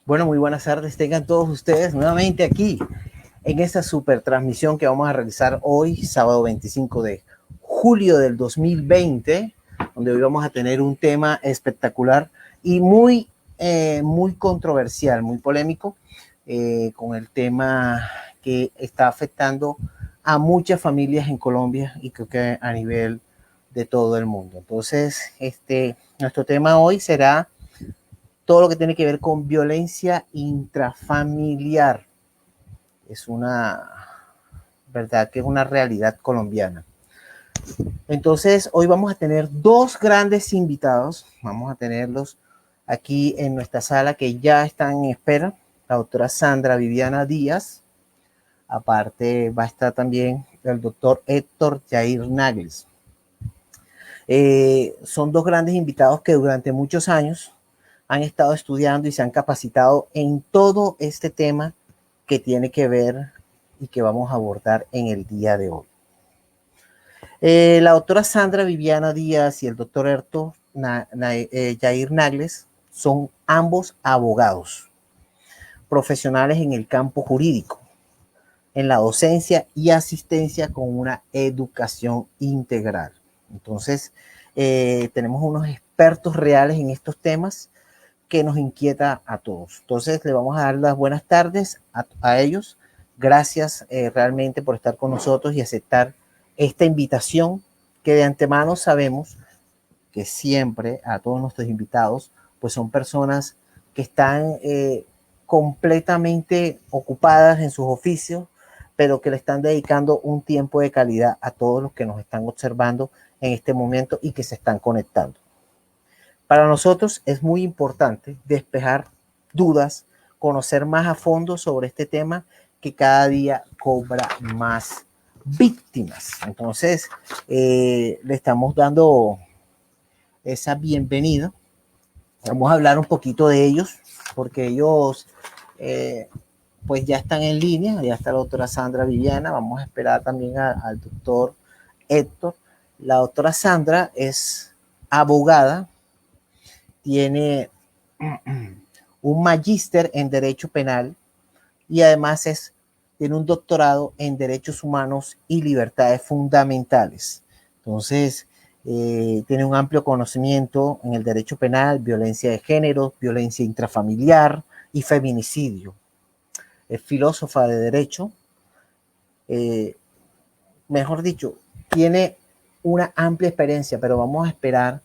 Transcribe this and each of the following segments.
Bueno, muy buenas tardes. Tengan todos ustedes nuevamente aquí en esta super transmisión que vamos a realizar hoy, sábado 25 de julio del 2020, donde hoy vamos a tener un tema espectacular y muy controversial, muy polémico, con el tema que está afectando a muchas familias en Colombia y creo que a nivel de todo el mundo. Entonces, nuestro tema hoy será todo lo que tiene que ver con violencia intrafamiliar. Es verdad que es una realidad colombiana. Entonces, hoy vamos a tener dos grandes invitados. Vamos a tenerlos aquí en nuestra sala que ya están en espera. La doctora Sandra Viviana Díaz. Aparte va a estar también el doctor Héctor Jair Nagles. Son dos grandes invitados que durante muchos años han estado estudiando y se han capacitado en todo este tema que tiene que ver y que vamos a abordar en el día de hoy. La doctora Sandra Viviana Díaz y el doctor Héctor Jair Nagles son ambos abogados, profesionales en el campo jurídico, en la docencia y asistencia con una educación integral. Entonces, tenemos unos expertos reales en estos temas que nos inquieta a todos. Entonces, le vamos a dar las buenas tardes a ellos. Gracias realmente por estar con nosotros y aceptar esta invitación que de antemano sabemos que siempre a todos nuestros invitados, pues son personas que están completamente ocupadas en sus oficios, pero que le están dedicando un tiempo de calidad a todos los que nos están observando en este momento y que se están conectando. Para nosotros es muy importante despejar dudas, conocer más a fondo sobre este tema que cada día cobra más víctimas. Entonces, le estamos dando esa bienvenida. Vamos a hablar un poquito de ellos, porque ellos pues ya están en línea. Ya está la doctora Sandra Viviana. Vamos a esperar también al doctor Héctor. La doctora Sandra es abogada, tiene un magíster en Derecho Penal y además tiene un doctorado en Derechos Humanos y Libertades Fundamentales. Entonces, tiene un amplio conocimiento en el derecho penal, violencia de género, violencia intrafamiliar y feminicidio. Es filósofa de derecho. Mejor dicho, tiene una amplia experiencia, pero vamos a esperar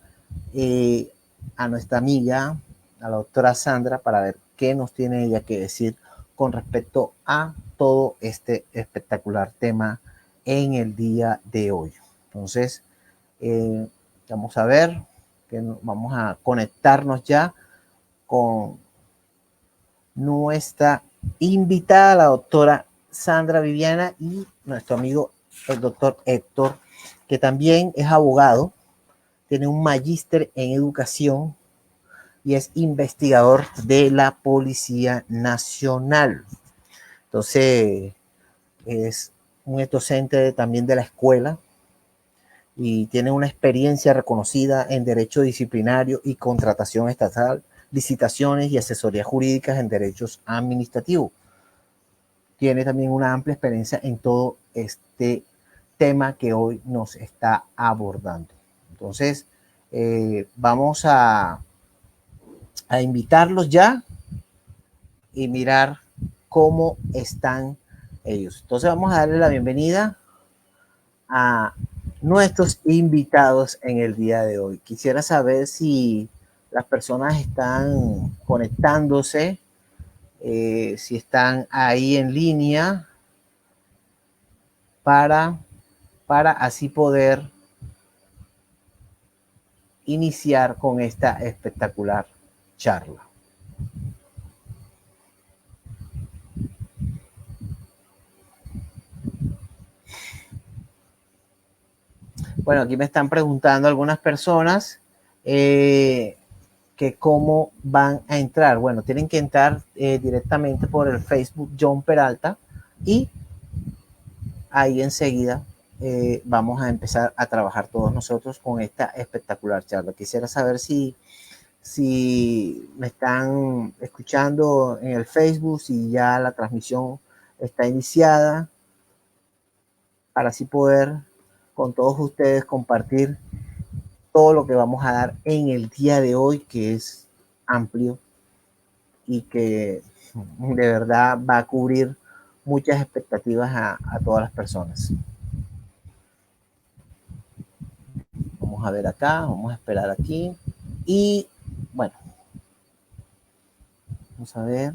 a nuestra amiga, a la doctora Sandra, para ver qué nos tiene ella que decir con respecto a todo este espectacular tema en el día de hoy. Entonces, vamos a ver, que vamos a conectarnos ya con nuestra invitada, la doctora Sandra Viviana, y nuestro amigo, el doctor Héctor, que también es abogado, tiene un magíster en educación y es investigador de la Policía Nacional. Entonces, es un docente también de la escuela y tiene una experiencia reconocida en derecho disciplinario y contratación estatal, licitaciones y asesorías jurídicas en derechos administrativos. Tiene también una amplia experiencia en todo este tema que hoy nos está abordando. Entonces, vamos a invitarlos ya y mirar cómo están ellos. Entonces vamos a darle la bienvenida a nuestros invitados en el día de hoy. Quisiera saber si las personas están conectándose, si están ahí en línea para así poder iniciar con esta espectacular charla. Bueno, aquí me están preguntando algunas personas que cómo van a entrar. Bueno, tienen que entrar directamente por el Facebook John Peralta y ahí enseguida vamos a empezar a trabajar todos nosotros con esta espectacular charla. Quisiera saber si si me están escuchando en el Facebook, si ya la transmisión está iniciada, para así poder con todos ustedes compartir todo lo que vamos a dar en el día de hoy, que es amplio y que de verdad va a cubrir muchas expectativas a todas las personas. Vamos a ver acá, vamos a esperar aquí y bueno, vamos a ver.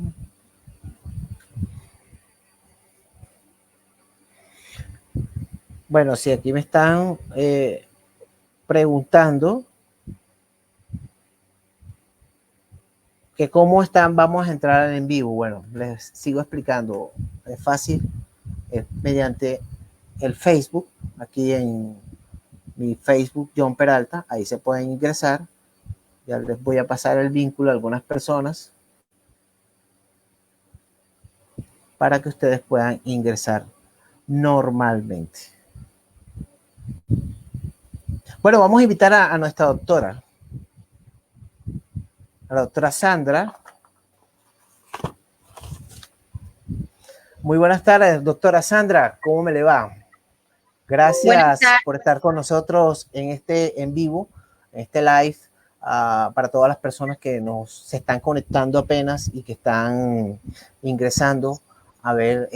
Bueno, si aquí me están preguntando que cómo están, vamos a entrar en vivo. Bueno, les sigo explicando. Es fácil, es mediante el Facebook, aquí en mi Facebook, John Peralta, ahí se pueden ingresar. Ya les voy a pasar el vínculo a algunas personas para que ustedes puedan ingresar normalmente. Bueno, vamos a invitar a nuestra doctora, a la doctora Sandra. Muy buenas tardes, doctora Sandra, ¿cómo me le va? Gracias por estar con nosotros en este en vivo, en este live, para todas las personas que se están conectando apenas y que están ingresando a ver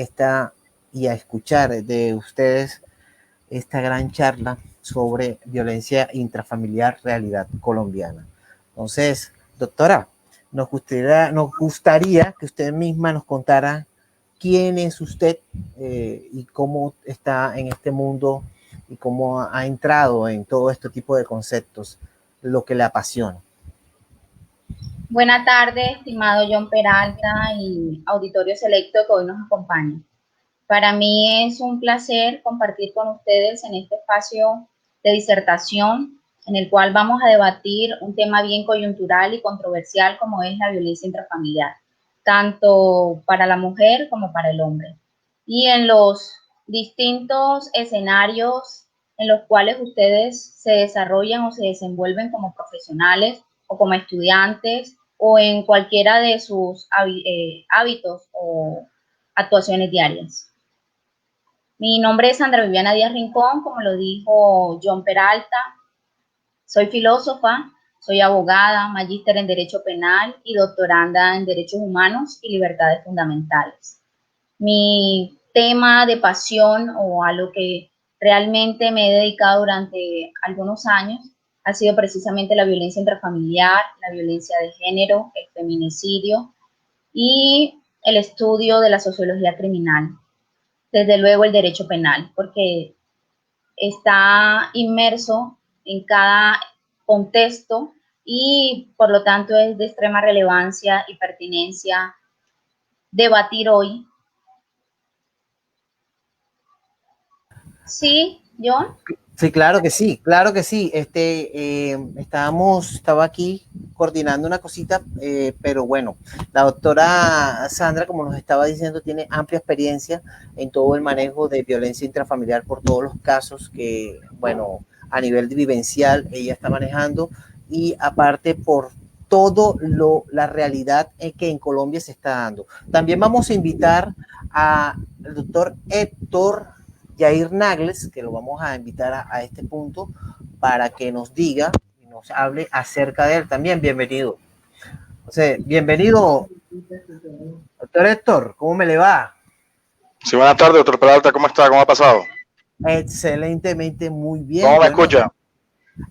y a escuchar de ustedes esta gran charla sobre violencia intrafamiliar, realidad colombiana. Entonces, doctora, nos gustaría que usted misma nos contara quién es usted y cómo está en este mundo y cómo ha entrado en todo este tipo de conceptos, lo que le apasiona. Buenas tardes, estimado John Peralta y auditorio selecto que hoy nos acompaña. Para mí es un placer compartir con ustedes en este espacio de disertación en el cual vamos a debatir un tema bien coyuntural y controversial como es la violencia intrafamiliar, tanto para la mujer como para el hombre. Y en los distintos escenarios en los cuales ustedes se desarrollan o se desenvuelven como profesionales o como estudiantes o en cualquiera de sus hábitos o actuaciones diarias. Mi nombre es Sandra Viviana Díaz Rincón, como lo dijo John Peralta. Soy filósofa, soy abogada, magíster en Derecho Penal y doctoranda en Derechos Humanos y Libertades Fundamentales. Mi tema de pasión o a lo que realmente me he dedicado durante algunos años ha sido precisamente la violencia intrafamiliar, la violencia de género, el feminicidio y el estudio de la sociología criminal. Desde luego el derecho penal, porque está inmerso en cada contexto y por lo tanto es de extrema relevancia y pertinencia debatir hoy. ¿Sí, John? Sí, claro que sí, claro que sí. Estaba aquí coordinando una cosita, pero bueno, la doctora Sandra, como nos estaba diciendo, tiene amplia experiencia en todo el manejo de violencia intrafamiliar por todos los casos que, bueno, a nivel vivencial ella está manejando y aparte por la realidad que en Colombia se está dando. También vamos a invitar al doctor Héctor Jair Nagles, que lo vamos a invitar a este punto para que nos diga y nos hable acerca de él también. Bienvenido. O sea, bienvenido, doctor Héctor, ¿cómo me le va? Sí, buenas tardes, doctor Peralta, ¿cómo está? ¿Cómo ha pasado? Excelentemente, muy bien. ¿Cómo me escucha?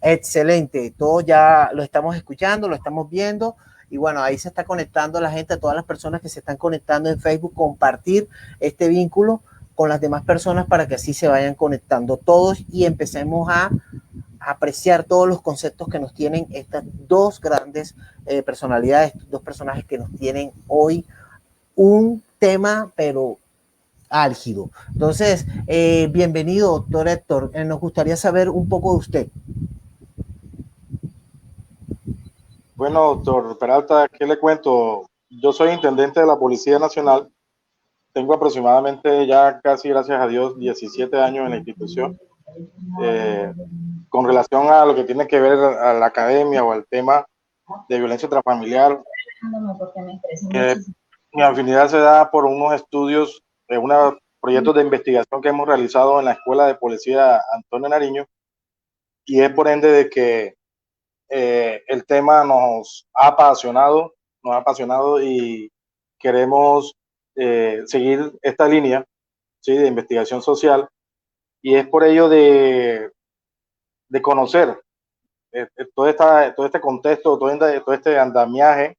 Excelente, todo ya lo estamos escuchando, lo estamos viendo y bueno, ahí se está conectando la gente, a todas las personas que se están conectando en Facebook, compartir este vínculo con las demás personas para que así se vayan conectando todos y empecemos a apreciar todos los conceptos que nos tienen estas dos grandes personalidades, dos personajes que nos tienen hoy un tema, pero álgido. Entonces, bienvenido, doctor Héctor. Nos gustaría saber un poco de usted. Bueno, doctor Peralta, ¿qué le cuento? Yo soy intendente de la Policía Nacional. Tengo aproximadamente ya casi, gracias a Dios, 17 años en la institución. Con relación a lo que tiene que ver a la academia o al tema de violencia intrafamiliar. Porque me estresa muchísimo. Mi afinidad se da por unos estudios, unos proyectos de investigación que hemos realizado en la Escuela de Policía Antonio Nariño, y es por ende de que el tema nos ha apasionado y queremos seguir esta línea, ¿sí?, de investigación social, y es por ello de conocer todo este contexto, todo este andamiaje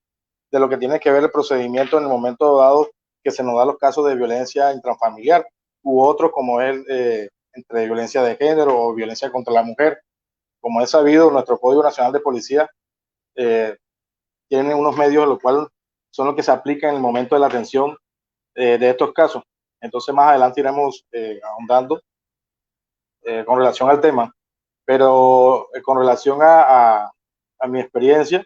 de lo que tiene que ver el procedimiento en el momento dado que se nos da los casos de violencia intrafamiliar u otros como es entre violencia de género o violencia contra la mujer. Como es sabido, nuestro Código Nacional de Policía tiene unos medios los cuales son los que se aplican en el momento de la atención de estos casos. Entonces más adelante iremos ahondando con relación al tema, pero con relación a mi experiencia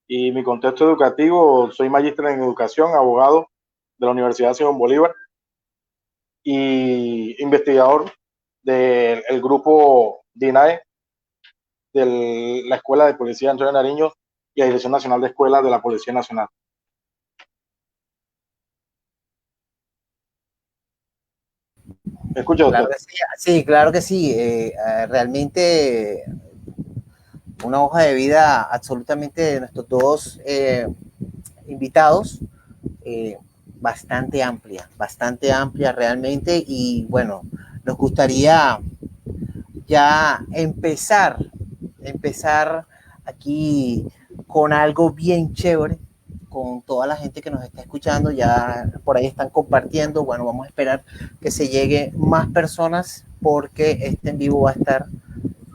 y mi contexto educativo, soy magíster en educación, abogado de la Universidad Simón Bolívar y investigador del grupo DINAE de la Escuela de Policía Antonio Nariño y la Dirección Nacional de Escuelas de la Policía Nacional. ¿Me escucha usted? Claro que sí, sí, claro que sí. Realmente una hoja de vida absolutamente de nuestros dos invitados, eh, bastante amplia realmente. Y bueno, nos gustaría ya empezar aquí con algo bien chévere, con toda la gente que nos está escuchando, ya por ahí están compartiendo. Bueno, vamos a esperar que se llegue más personas porque este en vivo va a estar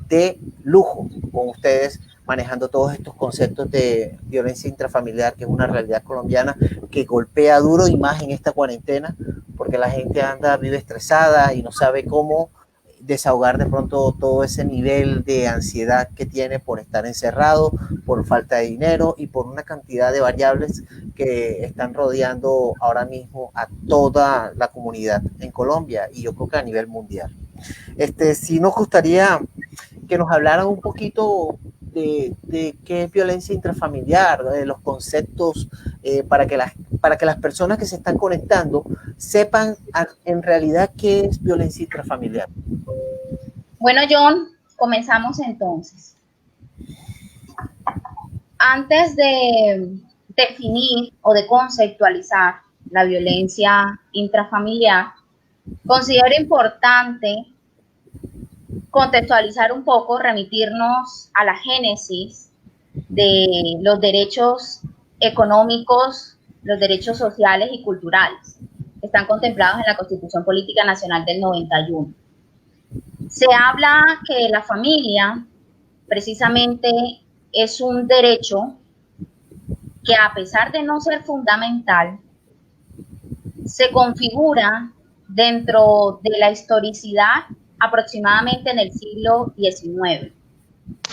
de lujo con ustedes, manejando todos estos conceptos de violencia intrafamiliar, que es una realidad colombiana que golpea duro, y más en esta cuarentena, porque la gente vive estresada y no sabe cómo desahogar de pronto todo ese nivel de ansiedad que tiene por estar encerrado, por falta de dinero y por una cantidad de variables que están rodeando ahora mismo a toda la comunidad en Colombia, y yo creo que a nivel mundial. Sí nos gustaría que nos hablaran un poquito de qué es violencia intrafamiliar, de los conceptos, para que las personas que se están conectando sepan en realidad qué es violencia intrafamiliar. Bueno, John, comenzamos entonces. Antes de definir o de conceptualizar la violencia intrafamiliar, considero importante contextualizar un poco, remitirnos a la génesis de los derechos económicos, los derechos sociales y culturales. Están contemplados en la Constitución Política Nacional del 91. Se habla que la familia precisamente es un derecho que, a pesar de no ser fundamental, se configura dentro de la historicidad aproximadamente en el siglo XIX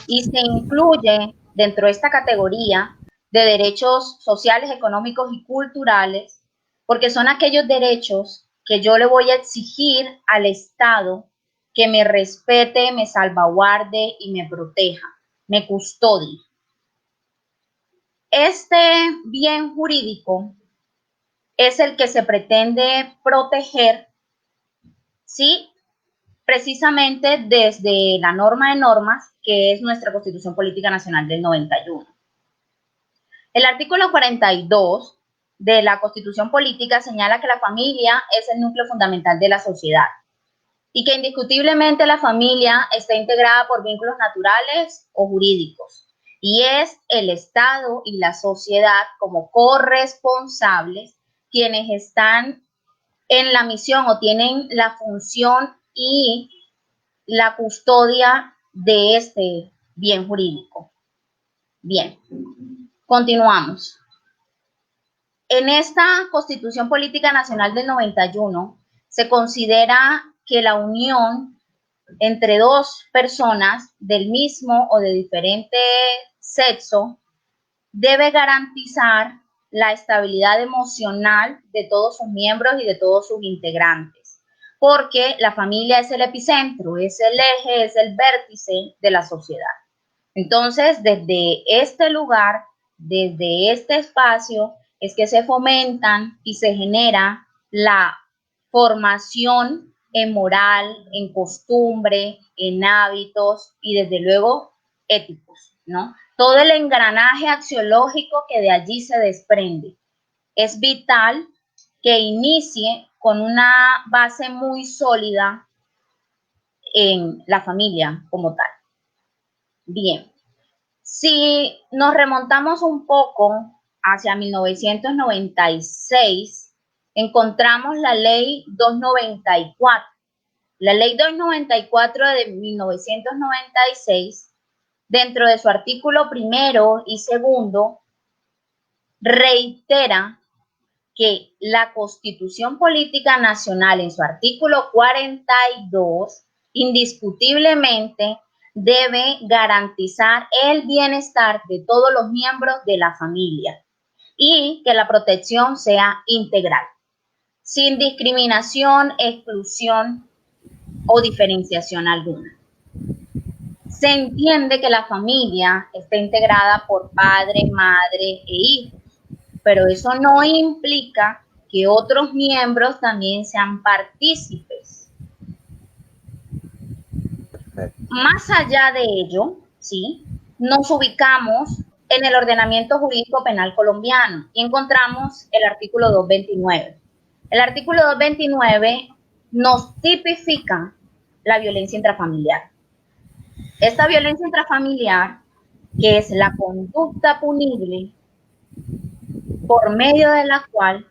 y se incluye dentro de esta categoría de derechos sociales, económicos y culturales, porque son aquellos derechos que yo le voy a exigir al Estado que me respete, me salvaguarde y me proteja, me custodie. Este bien jurídico es el que se pretende proteger, ¿sí?, precisamente desde la norma de normas, que es nuestra Constitución Política Nacional del 91. El artículo 42 de la Constitución Política señala que la familia es el núcleo fundamental de la sociedad y que indiscutiblemente la familia está integrada por vínculos naturales o jurídicos, y es el Estado y la sociedad como corresponsables quienes están en la misión o tienen la función y la custodia de este bien jurídico. Bien, continuamos. En esta Constitución Política Nacional del 91 se considera que la unión entre dos personas del mismo o de diferente sexo debe garantizar la estabilidad emocional de todos sus miembros y de todos sus integrantes, porque la familia es el epicentro, es el eje, es el vértice de la sociedad. Entonces, desde este lugar, desde este espacio, es que se fomentan y se genera la formación en moral, en costumbre, en hábitos y desde luego éticos, ¿no? Todo el engranaje axiológico que de allí se desprende. Es vital que inicie con una base muy sólida en la familia como tal. Bien, si nos remontamos un poco hacia 1996, encontramos la ley 294. La ley 294 de 1996, dentro de su artículo primero y segundo, reitera que la Constitución Política Nacional, en su artículo 42, indiscutiblemente debe garantizar el bienestar de todos los miembros de la familia y que la protección sea integral, sin discriminación, exclusión o diferenciación alguna. Se entiende que la familia está integrada por padre, madre e hijos, pero eso no implica que otros miembros también sean partícipes. Más allá de ello, ¿sí?, nos ubicamos en el ordenamiento jurídico penal colombiano y encontramos el artículo 229. El artículo 229 nos tipifica la violencia intrafamiliar. Esta violencia intrafamiliar, que es la conducta punible por medio de la cual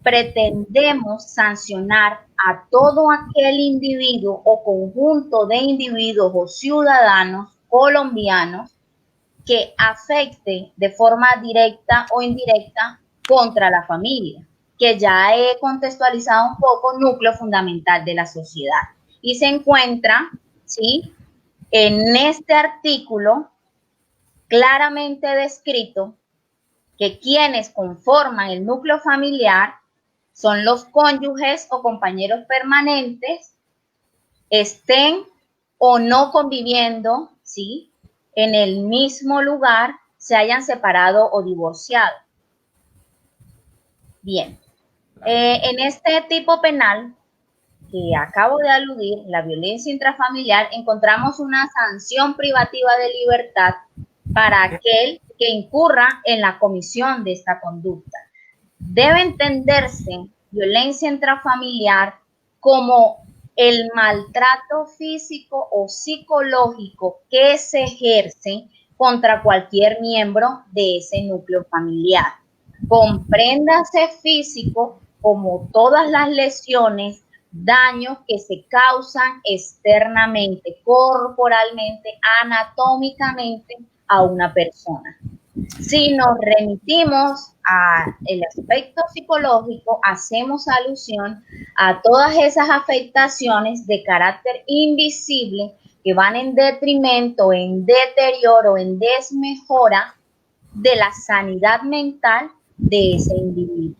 pretendemos sancionar a todo aquel individuo o conjunto de individuos o ciudadanos colombianos que afecte de forma directa o indirecta contra la familia, que ya he contextualizado un poco, núcleo fundamental de la sociedad. Y se encuentra, ¿sí?, en este artículo claramente descrito que quienes conforman el núcleo familiar son los cónyuges o compañeros permanentes, estén o no conviviendo, ¿sí?, en el mismo lugar, se hayan separado o divorciado. Bien, en este tipo penal que acabo de aludir, la violencia intrafamiliar, encontramos una sanción privativa de libertad para aquel que incurra en la comisión de esta conducta. Debe entenderse violencia intrafamiliar como el maltrato físico o psicológico que se ejerce contra cualquier miembro de ese núcleo familiar. Compréndase físico como todas las lesiones, daños que se causan externamente, corporalmente, anatómicamente a una persona. Si nos remitimos al aspecto psicológico, hacemos alusión a todas esas afectaciones de carácter invisible que van en detrimento, en deterioro, en desmejora de la sanidad mental de ese individuo.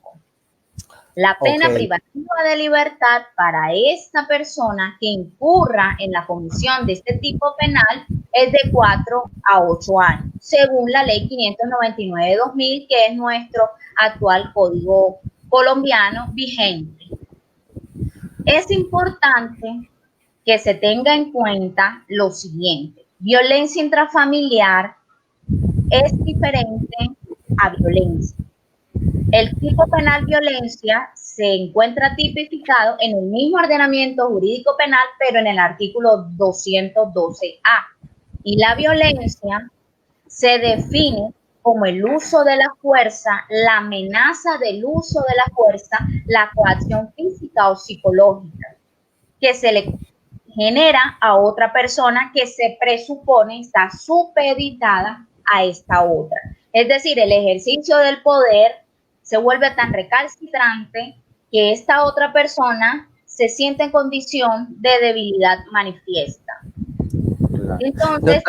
La pena privativa de libertad para esta persona que incurra en la comisión de este tipo penal es de 4 a 8 años, según la ley 599/2000, que es nuestro actual código colombiano vigente. Es importante que se tenga en cuenta lo siguiente: violencia intrafamiliar es diferente a violencia. El tipo penal violencia se encuentra tipificado en el mismo ordenamiento jurídico penal, pero en el artículo 212A. Y la violencia se define como el uso de la fuerza, la amenaza del uso de la fuerza, la coacción física o psicológica que se le genera a otra persona que se presupone está supeditada a esta otra. Es decir, el ejercicio del poder se vuelve tan recalcitrante que esta otra persona se siente en condición de debilidad manifiesta. Claro. Entonces,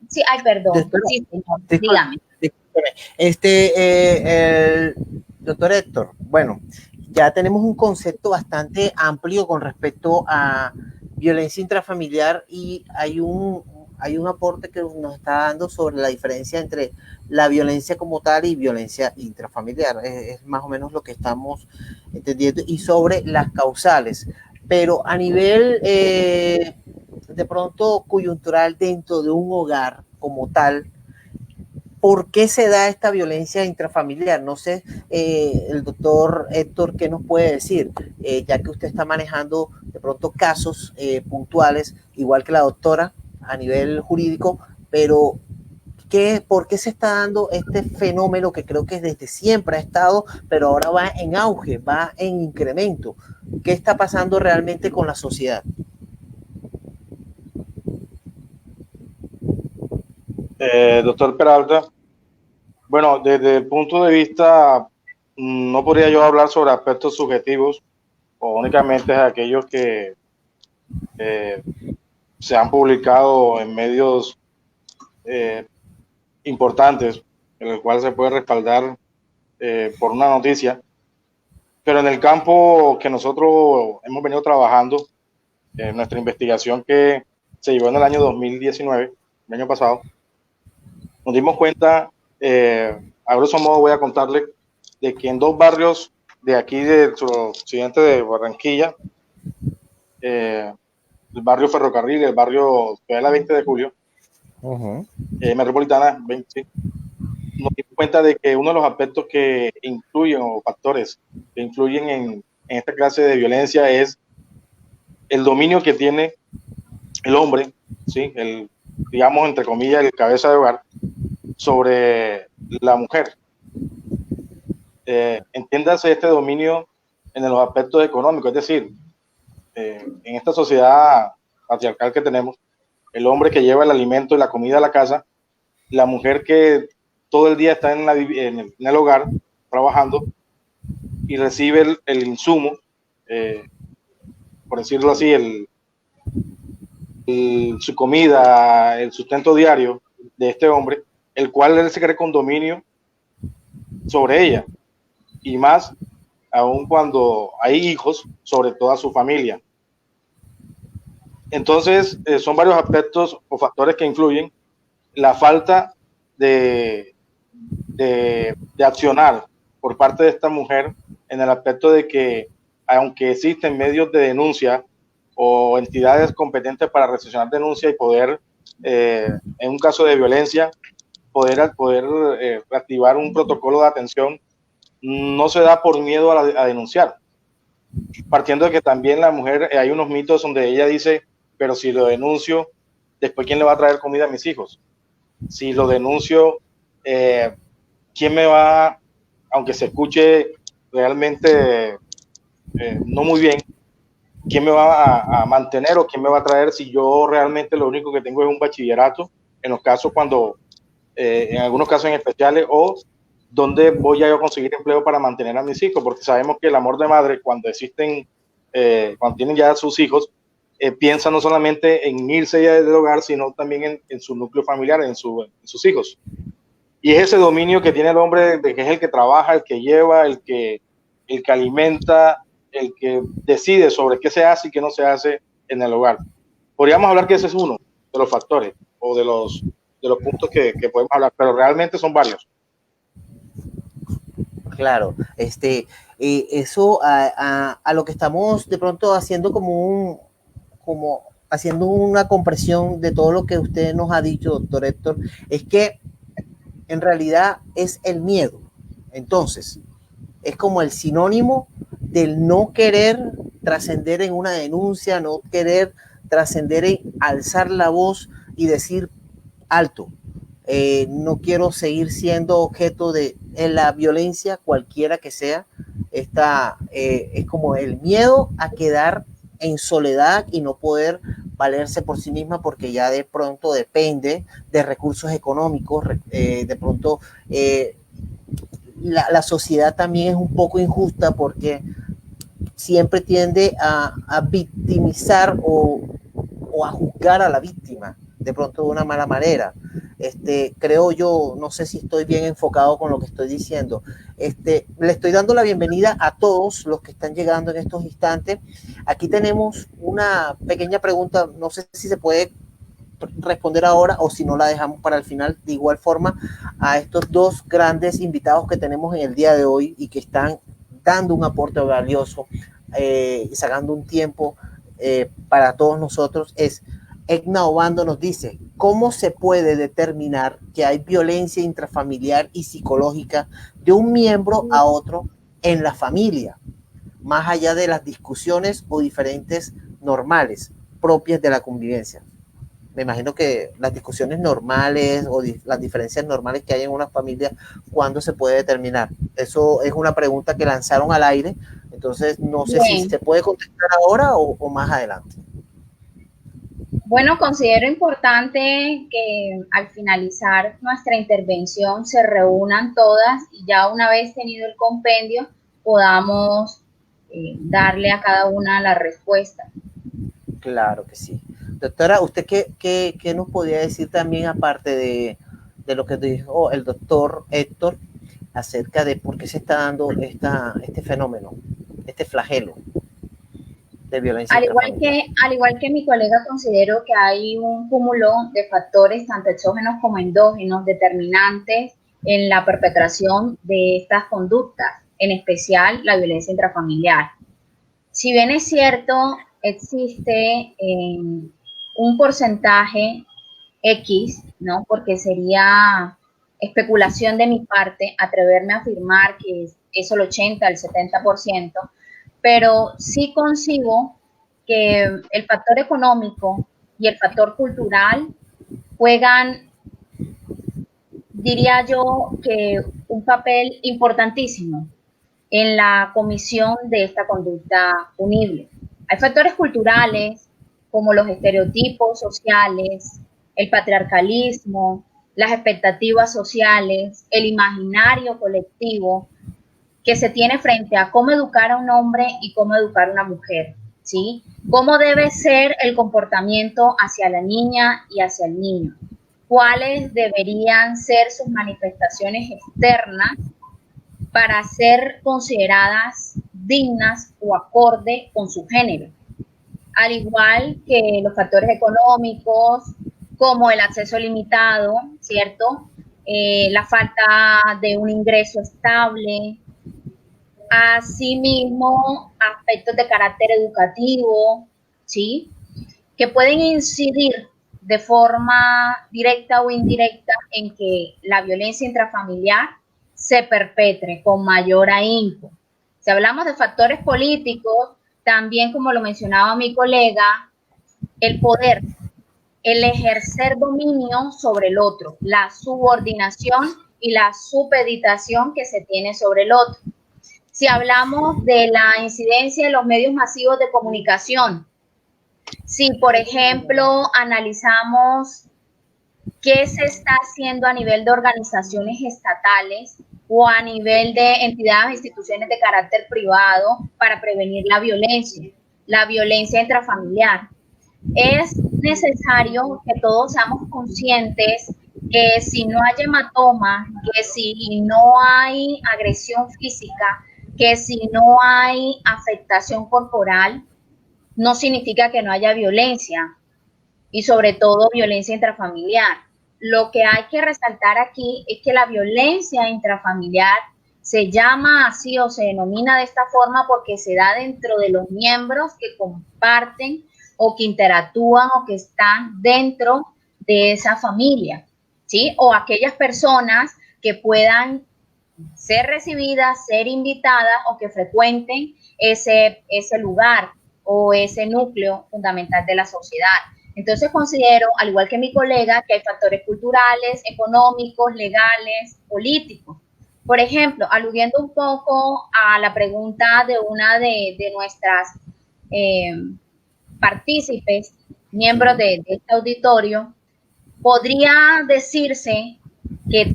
sí, ay, perdón. Doctora, sí, señor, dígame. Doctor Héctor, bueno, ya tenemos un concepto bastante amplio con respecto a violencia intrafamiliar y hay hay un aporte que nos está dando sobre la diferencia entre la violencia como tal y violencia intrafamiliar. Es más o menos lo que estamos entendiendo, y sobre las causales. Pero a nivel de pronto coyuntural dentro de un hogar como tal, ¿por qué se da esta violencia intrafamiliar? No sé, el doctor Héctor, ¿qué nos puede decir? Ya que usted está manejando de pronto casos puntuales, igual que la doctora, a nivel jurídico, pero ¿por qué se está dando este fenómeno que creo que desde siempre ha estado, pero ahora va en auge, va en incremento? ¿Qué está pasando realmente con la sociedad? Doctor Peralta, bueno, desde el punto de vista, no podría yo hablar sobre aspectos subjetivos o únicamente aquellos que se han publicado en medios importantes, en el cual se puede respaldar por una noticia, pero en el campo que nosotros hemos venido trabajando, en nuestra investigación que se llevó en el año 2019, el año pasado, nos dimos cuenta, a grosso modo voy a contarle, de que en dos barrios de aquí del suroccidente de Barranquilla, el barrio Ferrocarril y el barrio de la 20 de julio, Metropolitana 20, sí, nos dimos cuenta de que uno de los aspectos que influyen o factores que influyen en esta clase de violencia es el dominio que tiene el hombre, ¿sí? Digamos, entre comillas, el cabeza de hogar sobre la mujer. Entiéndase este dominio en los aspectos económicos, es decir, en esta sociedad patriarcal que tenemos, el hombre que lleva el alimento y la comida a la casa, la mujer que todo el día está en el hogar trabajando y recibe el insumo, por decirlo así, su comida, el sustento diario de este hombre, el cual él se cree con dominio sobre ella, y más aún cuando hay hijos, sobre toda su familia. Entonces, son varios aspectos o factores que influyen. La falta de accionar por parte de esta mujer, en el aspecto de que, aunque existen medios de denuncia o entidades competentes para recepcionar denuncia y poder, en un caso de violencia, poder reactivar un protocolo de atención, no se da por miedo a denunciar. Partiendo de que también la mujer, hay unos mitos donde ella dice, pero si lo denuncio, después ¿quién le va a traer comida a mis hijos? Si lo denuncio, ¿quién me va, aunque se escuche realmente no muy bien, quién me va a mantener o quién me va a traer si yo realmente lo único que tengo es un bachillerato, en los casos cuando, en algunos casos en especiales, o dónde voy a conseguir empleo para mantener a mis hijos? Porque sabemos que el amor de madre, cuando existen, cuando tienen ya sus hijos, piensa no solamente en irse ya del hogar, sino también en su núcleo familiar, en sus hijos. Y es ese dominio que tiene el hombre, de que es el que trabaja, el que lleva, el que alimenta, el que decide sobre qué se hace y qué no se hace en el hogar. Podríamos hablar que ese es uno de los factores o de los puntos que podemos hablar, pero realmente son varios. Claro, eso a lo que estamos de pronto haciendo como haciendo una compresión de todo lo que usted nos ha dicho, doctor Héctor, es que en realidad es el miedo. Entonces, es como el sinónimo del no querer trascender en una denuncia, no querer trascender en alzar la voz y decir alto. No quiero seguir siendo objeto de la violencia, cualquiera que sea. Es como el miedo a quedar en soledad y no poder valerse por sí misma, porque ya de pronto depende de recursos económicos, de pronto la sociedad también es un poco injusta porque siempre tiende a victimizar o a juzgar a la víctima de pronto de una mala manera. Creo yo, no sé si estoy bien enfocado con lo que estoy diciendo. Le estoy dando la bienvenida a todos los que están llegando en estos instantes. Aquí tenemos una pequeña pregunta, no sé si se puede responder ahora o si no la dejamos para el final. De igual forma, a estos dos grandes invitados que tenemos en el día de hoy y que están dando un aporte valioso, sacando un tiempo para todos nosotros, es Edna Obando nos dice, ¿cómo se puede determinar que hay violencia intrafamiliar y psicológica de un miembro a otro en la familia, más allá de las discusiones o diferentes normales propias de la convivencia? Me imagino que las discusiones normales o las diferencias normales que hay en una familia, ¿cuándo se puede determinar? Eso es una pregunta que lanzaron al aire, entonces no sé si se puede contestar ahora o más adelante. Bueno, considero importante que al finalizar nuestra intervención se reúnan todas y ya una vez tenido el compendio podamos darle a cada una la respuesta. Claro que sí. Doctora, ¿usted qué nos podría decir también aparte de lo que dijo el doctor Héctor acerca de por qué se está dando este fenómeno, este flagelo de violencia intrafamiliar? Al igual que mi colega, considero que hay un cúmulo de factores, tanto exógenos como endógenos, determinantes en la perpetración de estas conductas, en especial la violencia intrafamiliar. Si bien es cierto, existe un porcentaje X, ¿no? Porque sería especulación de mi parte atreverme a afirmar que es el 80, el 70%, pero sí concibo que el factor económico y el factor cultural juegan, diría yo, que un papel importantísimo en la comisión de esta conducta punible. Hay factores culturales como los estereotipos sociales, el patriarcalismo, las expectativas sociales, el imaginario colectivo que se tiene frente a cómo educar a un hombre y cómo educar a una mujer, ¿sí? Cómo debe ser el comportamiento hacia la niña y hacia el niño. Cuáles deberían ser sus manifestaciones externas para ser consideradas dignas o acorde con su género. Al igual que los factores económicos, como el acceso limitado, ¿cierto? La falta de un ingreso estable, asimismo aspectos de carácter educativo, ¿sí? Que pueden incidir de forma directa o indirecta en que la violencia intrafamiliar se perpetre con mayor ahínco. Si hablamos de factores políticos, también como lo mencionaba mi colega, el poder, el ejercer dominio sobre el otro, la subordinación y la supeditación que se tiene sobre el otro. Si hablamos de la incidencia de los medios masivos de comunicación, si por ejemplo analizamos qué se está haciendo a nivel de organizaciones estatales o a nivel de entidades e instituciones de carácter privado para prevenir la violencia intrafamiliar. Es necesario que todos seamos conscientes que si no hay hematoma, que si no hay agresión física, que si no hay afectación corporal, no significa que no haya violencia y sobre todo violencia intrafamiliar. Lo que hay que resaltar aquí es que la violencia intrafamiliar se llama así o se denomina de esta forma porque se da dentro de los miembros que comparten o que interactúan o que están dentro de esa familia, ¿sí? O aquellas personas que puedan ser recibidas, ser invitadas o que frecuenten ese lugar o ese núcleo fundamental de la sociedad. Entonces considero, al igual que mi colega, que hay factores culturales, económicos, legales, políticos. Por ejemplo, aludiendo un poco a la pregunta de una de nuestras partícipes, miembros de este auditorio, podría decirse que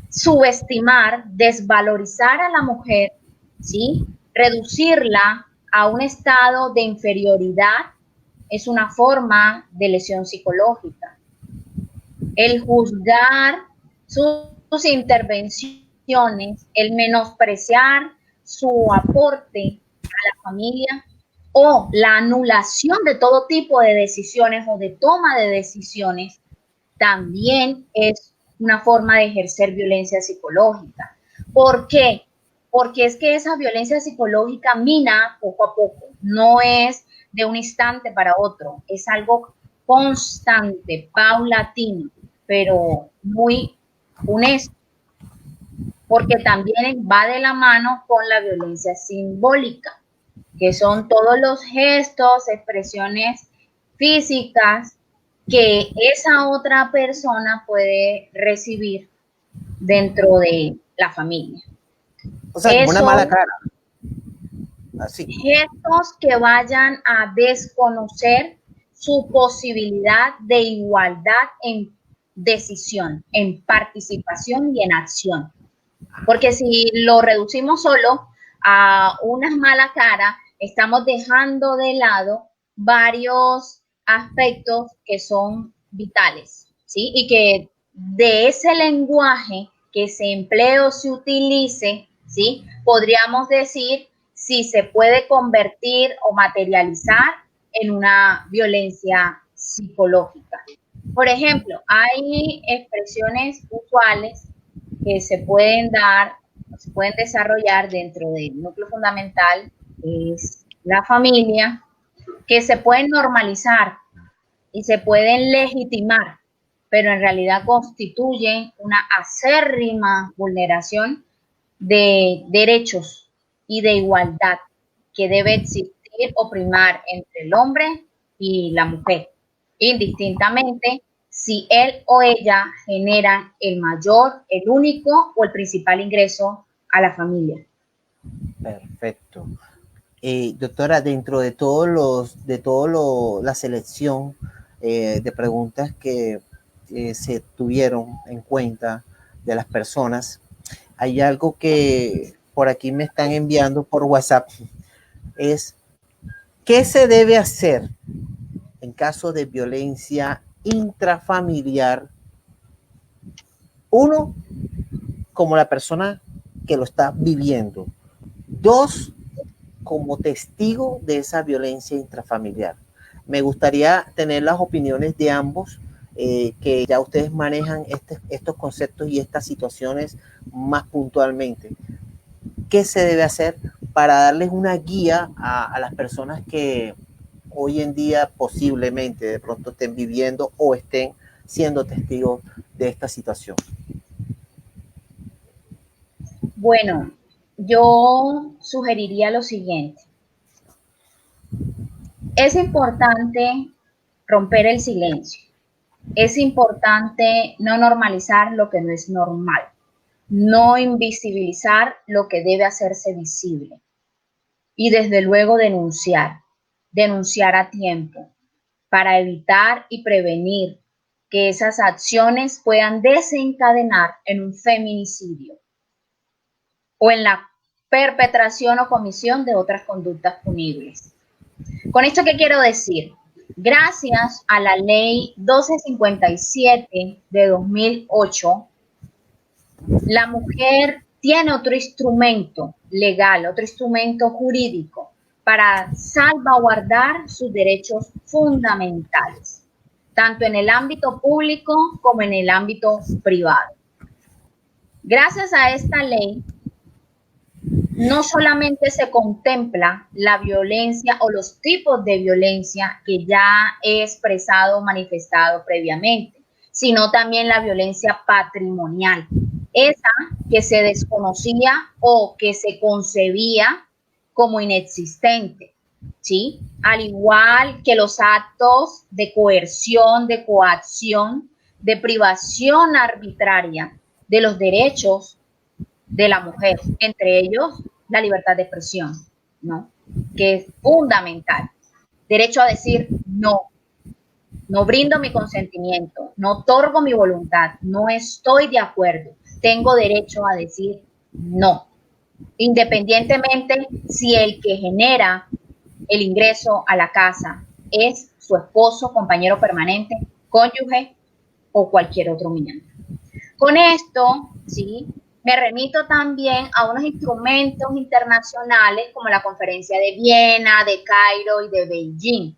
subestimar, desvalorizar a la mujer, ¿sí? Reducirla a un estado de inferioridad es una forma de lesión psicológica. El juzgar sus intervenciones, el menospreciar su aporte a la familia, o la anulación de todo tipo de decisiones o de toma de decisiones también es una forma de ejercer violencia psicológica. ¿Por qué? Porque es que esa violencia psicológica mina poco a poco, no es de un instante para otro, es algo constante, paulatino, pero muy honesto, porque también va de la mano con la violencia simbólica, que son todos los gestos, expresiones físicas que esa otra persona puede recibir dentro de la familia. O sea, como una mala cara. Así. Gestos que vayan a desconocer su posibilidad de igualdad en decisión, en participación y en acción. Porque si lo reducimos solo a una mala cara, estamos dejando de lado varios aspectos que son vitales, ¿sí? Y que de ese lenguaje que se emplee o se utilice, ¿sí? Podríamos decir si se puede convertir o materializar en una violencia psicológica. Por ejemplo, hay expresiones usuales que se pueden dar, se pueden desarrollar dentro del núcleo fundamental, es la familia, que se pueden normalizar y se pueden legitimar, pero en realidad constituyen una acérrima vulneración de derechos y de igualdad que debe existir o primar entre el hombre y la mujer, indistintamente si él o ella generan el mayor, el único o el principal ingreso a la familia. Perfecto. Doctora, dentro de la selección de preguntas que se tuvieron en cuenta de las personas, hay algo que por aquí me están enviando por WhatsApp, es ¿qué se debe hacer en caso de violencia intrafamiliar? Uno, como la persona que lo está viviendo. Dos, como testigo de esa violencia intrafamiliar. Me gustaría tener las opiniones de ambos, que ya ustedes manejan estos conceptos y estas situaciones más puntualmente. ¿Qué se debe hacer para darles una guía a las personas que hoy en día posiblemente de pronto estén viviendo o estén siendo testigos de esta situación? Bueno, yo sugeriría lo siguiente. Es importante romper el silencio. Es importante no normalizar lo que no es normal. No invisibilizar lo que debe hacerse visible. Y desde luego denunciar. Denunciar a tiempo para evitar y prevenir que esas acciones puedan desencadenar en un feminicidio o en la perpetración o comisión de otras conductas punibles. ¿Con esto qué quiero decir? Gracias a la ley 1257 de 2008, la mujer tiene otro instrumento legal, otro instrumento jurídico para salvaguardar sus derechos fundamentales, tanto en el ámbito público como en el ámbito privado. Gracias a esta ley, no solamente se contempla la violencia o los tipos de violencia que ya he expresado o manifestado previamente, sino también la violencia patrimonial, esa que se desconocía o que se concebía como inexistente, ¿sí? Al igual que los actos de coerción, de coacción, de privación arbitraria de los derechos de la mujer, entre ellos la libertad de expresión, ¿no? Que es fundamental. Derecho a decir no, no brindo mi consentimiento, no otorgo mi voluntad, no estoy de acuerdo, tengo derecho a decir no, independientemente si el que genera el ingreso a la casa es su esposo, compañero permanente, cónyuge o cualquier otro miembro. Con esto, ¿sí? me remito también a unos instrumentos internacionales como la Conferencia de Viena, de Cairo y de Beijing,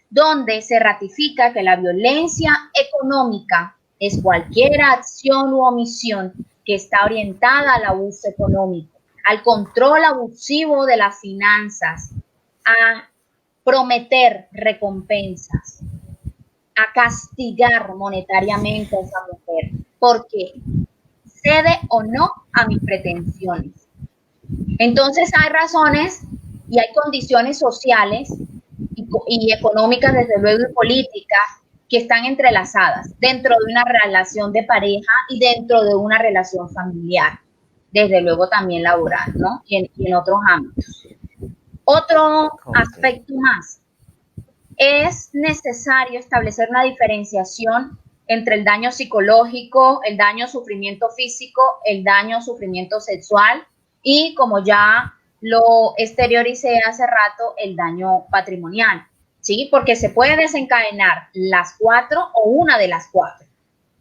donde se ratifica que la violencia económica es cualquier acción u omisión que está orientada al abuso económico, al control abusivo de las finanzas, a prometer recompensas, a castigar monetariamente a esa mujer, porque cede o no a mis pretensiones. Entonces hay razones y hay condiciones sociales y económicas, desde luego, y políticas, que están entrelazadas dentro de una relación de pareja y dentro de una relación familiar, desde luego también laboral, ¿no? Y en otros ámbitos. Otro aspecto más, es necesario establecer una diferenciación entre el daño psicológico, el daño sufrimiento físico, el daño sufrimiento sexual y, como ya lo exterioricé hace rato, el daño patrimonial, ¿sí? Porque se puede desencadenar las cuatro o una de las cuatro.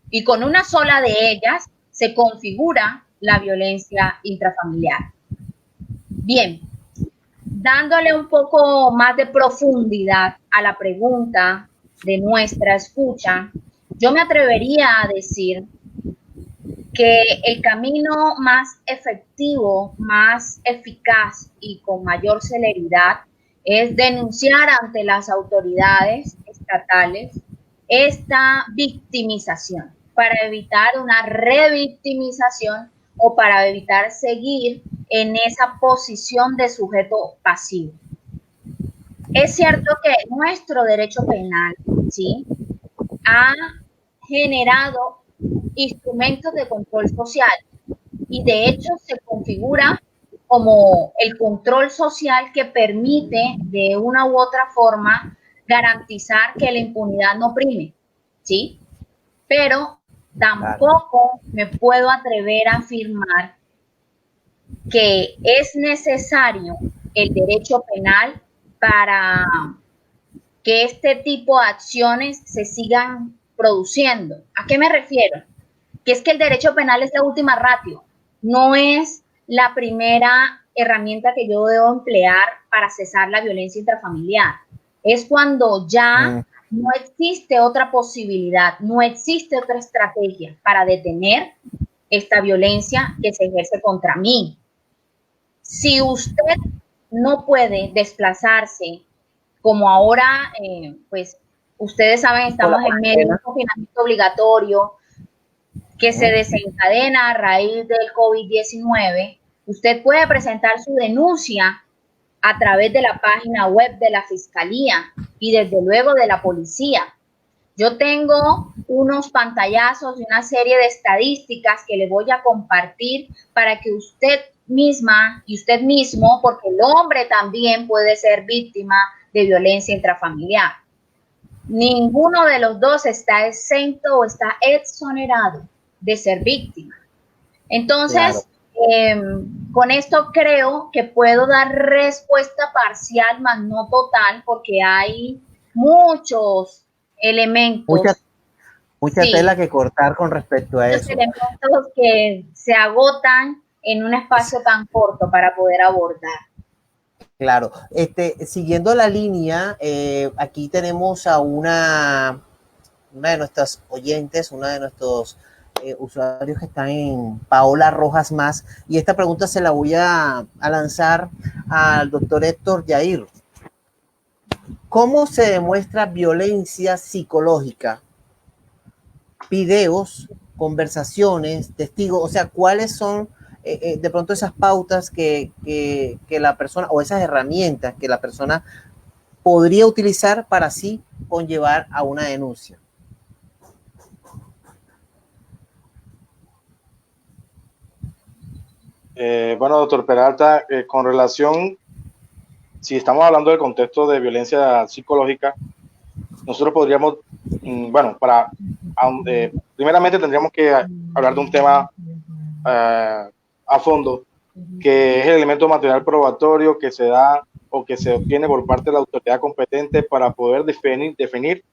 Y con una sola de ellas se configura la violencia intrafamiliar. Bien, dándole un poco más de profundidad a la pregunta de nuestra escucha, yo me atrevería a decir que el camino más efectivo, más eficaz y con mayor celeridad es denunciar ante las autoridades estatales esta victimización para evitar una revictimización o para evitar seguir en esa posición de sujeto pasivo. Es cierto que nuestro derecho penal, ¿sí?, ha generado instrumentos de control social y de hecho se configura como el control social que permite de una u otra forma garantizar que la impunidad no prime, ¿sí? Pero tampoco me puedo atrever a afirmar que es necesario el derecho penal para que este tipo de acciones se sigan produciendo. ¿A qué me refiero? Que es que el derecho penal es la última ratio, no es la primera herramienta que yo debo emplear para cesar la violencia intrafamiliar. Es cuando ya no existe otra posibilidad, no existe otra estrategia para detener esta violencia que se ejerce contra mí. Si usted no puede desplazarse, como ahora, pues ustedes saben, estamos en medio de un confinamiento obligatorio que se desencadena a raíz del COVID-19, usted puede presentar su denuncia a través de la página web de la Fiscalía y desde luego de la policía. Yo tengo unos pantallazos y una serie de estadísticas que le voy a compartir para que usted misma y usted mismo, porque el hombre también puede ser víctima de violencia intrafamiliar. Ninguno de los dos está exento o está exonerado de ser víctima. Entonces, con esto creo que puedo dar respuesta parcial, más no total, porque hay muchos elementos. Mucha tela que cortar con respecto a eso. Elementos que se agotan en un espacio tan corto para poder abordar. Claro, siguiendo la línea, aquí tenemos a una de nuestras oyentes, una de nuestros usuarios que están en Paola Rojas Más, y esta pregunta se la voy a lanzar al doctor Héctor Yair. ¿Cómo se demuestra violencia psicológica? Videos, conversaciones, testigos, o sea, ¿cuáles son de pronto esas pautas que la persona, o esas herramientas que la persona podría utilizar para así conllevar a una denuncia? Bueno, doctor Peralta, con relación, si estamos hablando del contexto de violencia psicológica, nosotros podríamos, bueno, primeramente tendríamos que hablar de un tema a fondo, que es el elemento material probatorio que se da o que se obtiene por parte de la autoridad competente para poder definir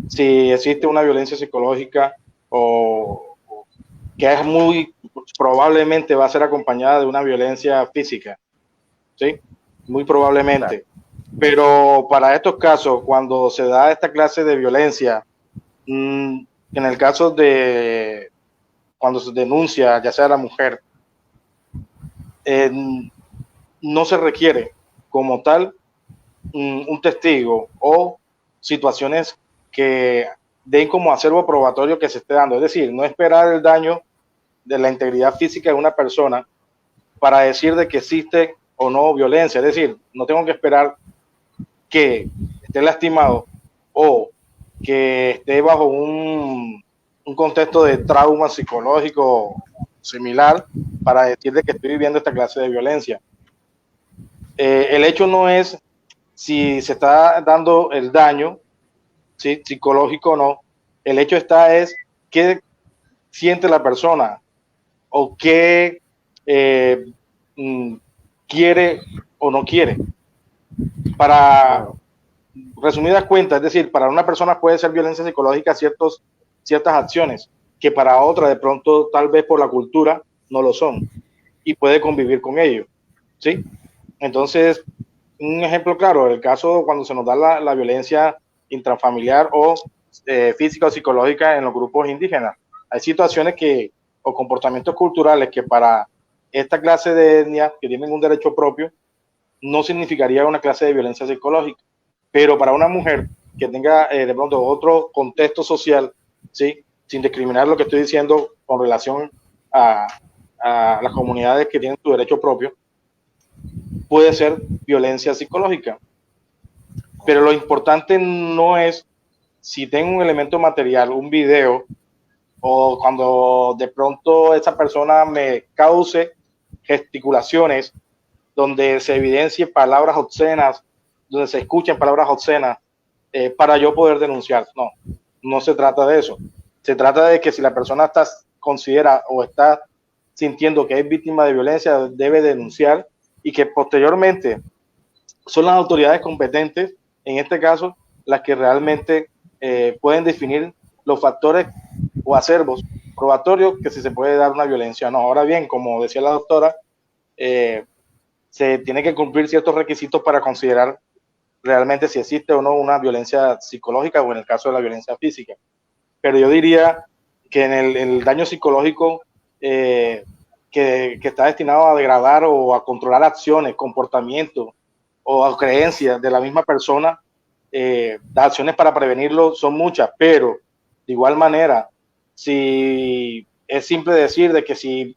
si existe una violencia psicológica o que es muy probablemente va a ser acompañada de una violencia física, ¿sí? Muy probablemente. Pero para estos casos, cuando se da esta clase de violencia, en el caso de cuando se denuncia, ya sea la mujer, no se requiere como tal un testigo o situaciones que den como acervo probatorio que se esté dando. Es decir, no esperar el daño de la integridad física de una persona para decir de que existe o no violencia. Es decir, no tengo que esperar que esté lastimado o que esté bajo un contexto de trauma psicológico similar para decir de que estoy viviendo esta clase de violencia. El hecho no es si se está dando el daño, ¿sí?, psicológico o no. El hecho es qué siente la persona o qué quiere o no quiere. Para resumidas cuentas, es decir, para una persona puede ser violencia psicológica ciertas acciones que para otra de pronto tal vez por la cultura no lo son y puede convivir con ello, ¿sí? Entonces, un ejemplo claro, el caso cuando se nos da la violencia intrafamiliar o física o psicológica en los grupos indígenas. Hay situaciones o comportamientos culturales que para esta clase de etnia que tienen un derecho propio no significaría una clase de violencia psicológica, pero para una mujer que tenga de pronto otro contexto social, ¿sí?, sin discriminar lo que estoy diciendo con relación a las comunidades que tienen su derecho propio, puede ser violencia psicológica. Pero lo importante no es si tengo un elemento material, un video, o cuando de pronto esa persona me cause gesticulaciones donde se evidencien palabras obscenas, donde se escuchen palabras obscenas, para yo poder denunciar. No, no se trata de eso. Se trata de que si la persona considera o está sintiendo que es víctima de violencia, debe denunciar y que posteriormente son las autoridades competentes, en este caso, las que realmente pueden definir los factores o acervos probatorios que si se puede dar una violencia o no. Ahora bien, como decía la doctora, se tiene que cumplir ciertos requisitos para considerar realmente si existe o no una violencia psicológica o en el caso de la violencia física. Pero yo diría que en el daño psicológico que está destinado a degradar o a controlar acciones, comportamientos o creencias de la misma persona, las acciones para prevenirlo son muchas, pero de igual manera, si es simple decir de que si,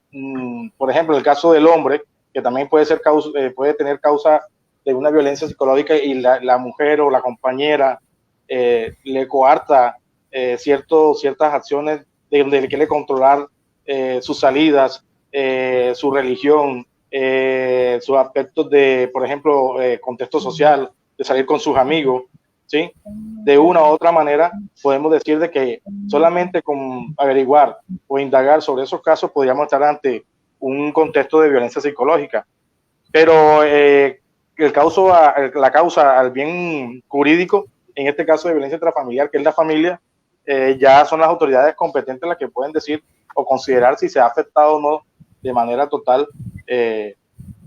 por ejemplo, el caso del hombre, que también puede tener causa de una violencia psicológica y la mujer o la compañera le coarta ciertas acciones de donde le quiere controlar sus salidas, su religión, sus aspectos de, por ejemplo, contexto social, de salir con sus amigos, ¿sí? De una u otra manera podemos decir de que solamente con averiguar o indagar sobre esos casos podríamos estar ante un contexto de violencia psicológica. Pero la causa al bien jurídico, en este caso de violencia intrafamiliar, que es la familia, ya son las autoridades competentes las que pueden decir o considerar si se ha afectado o no de manera total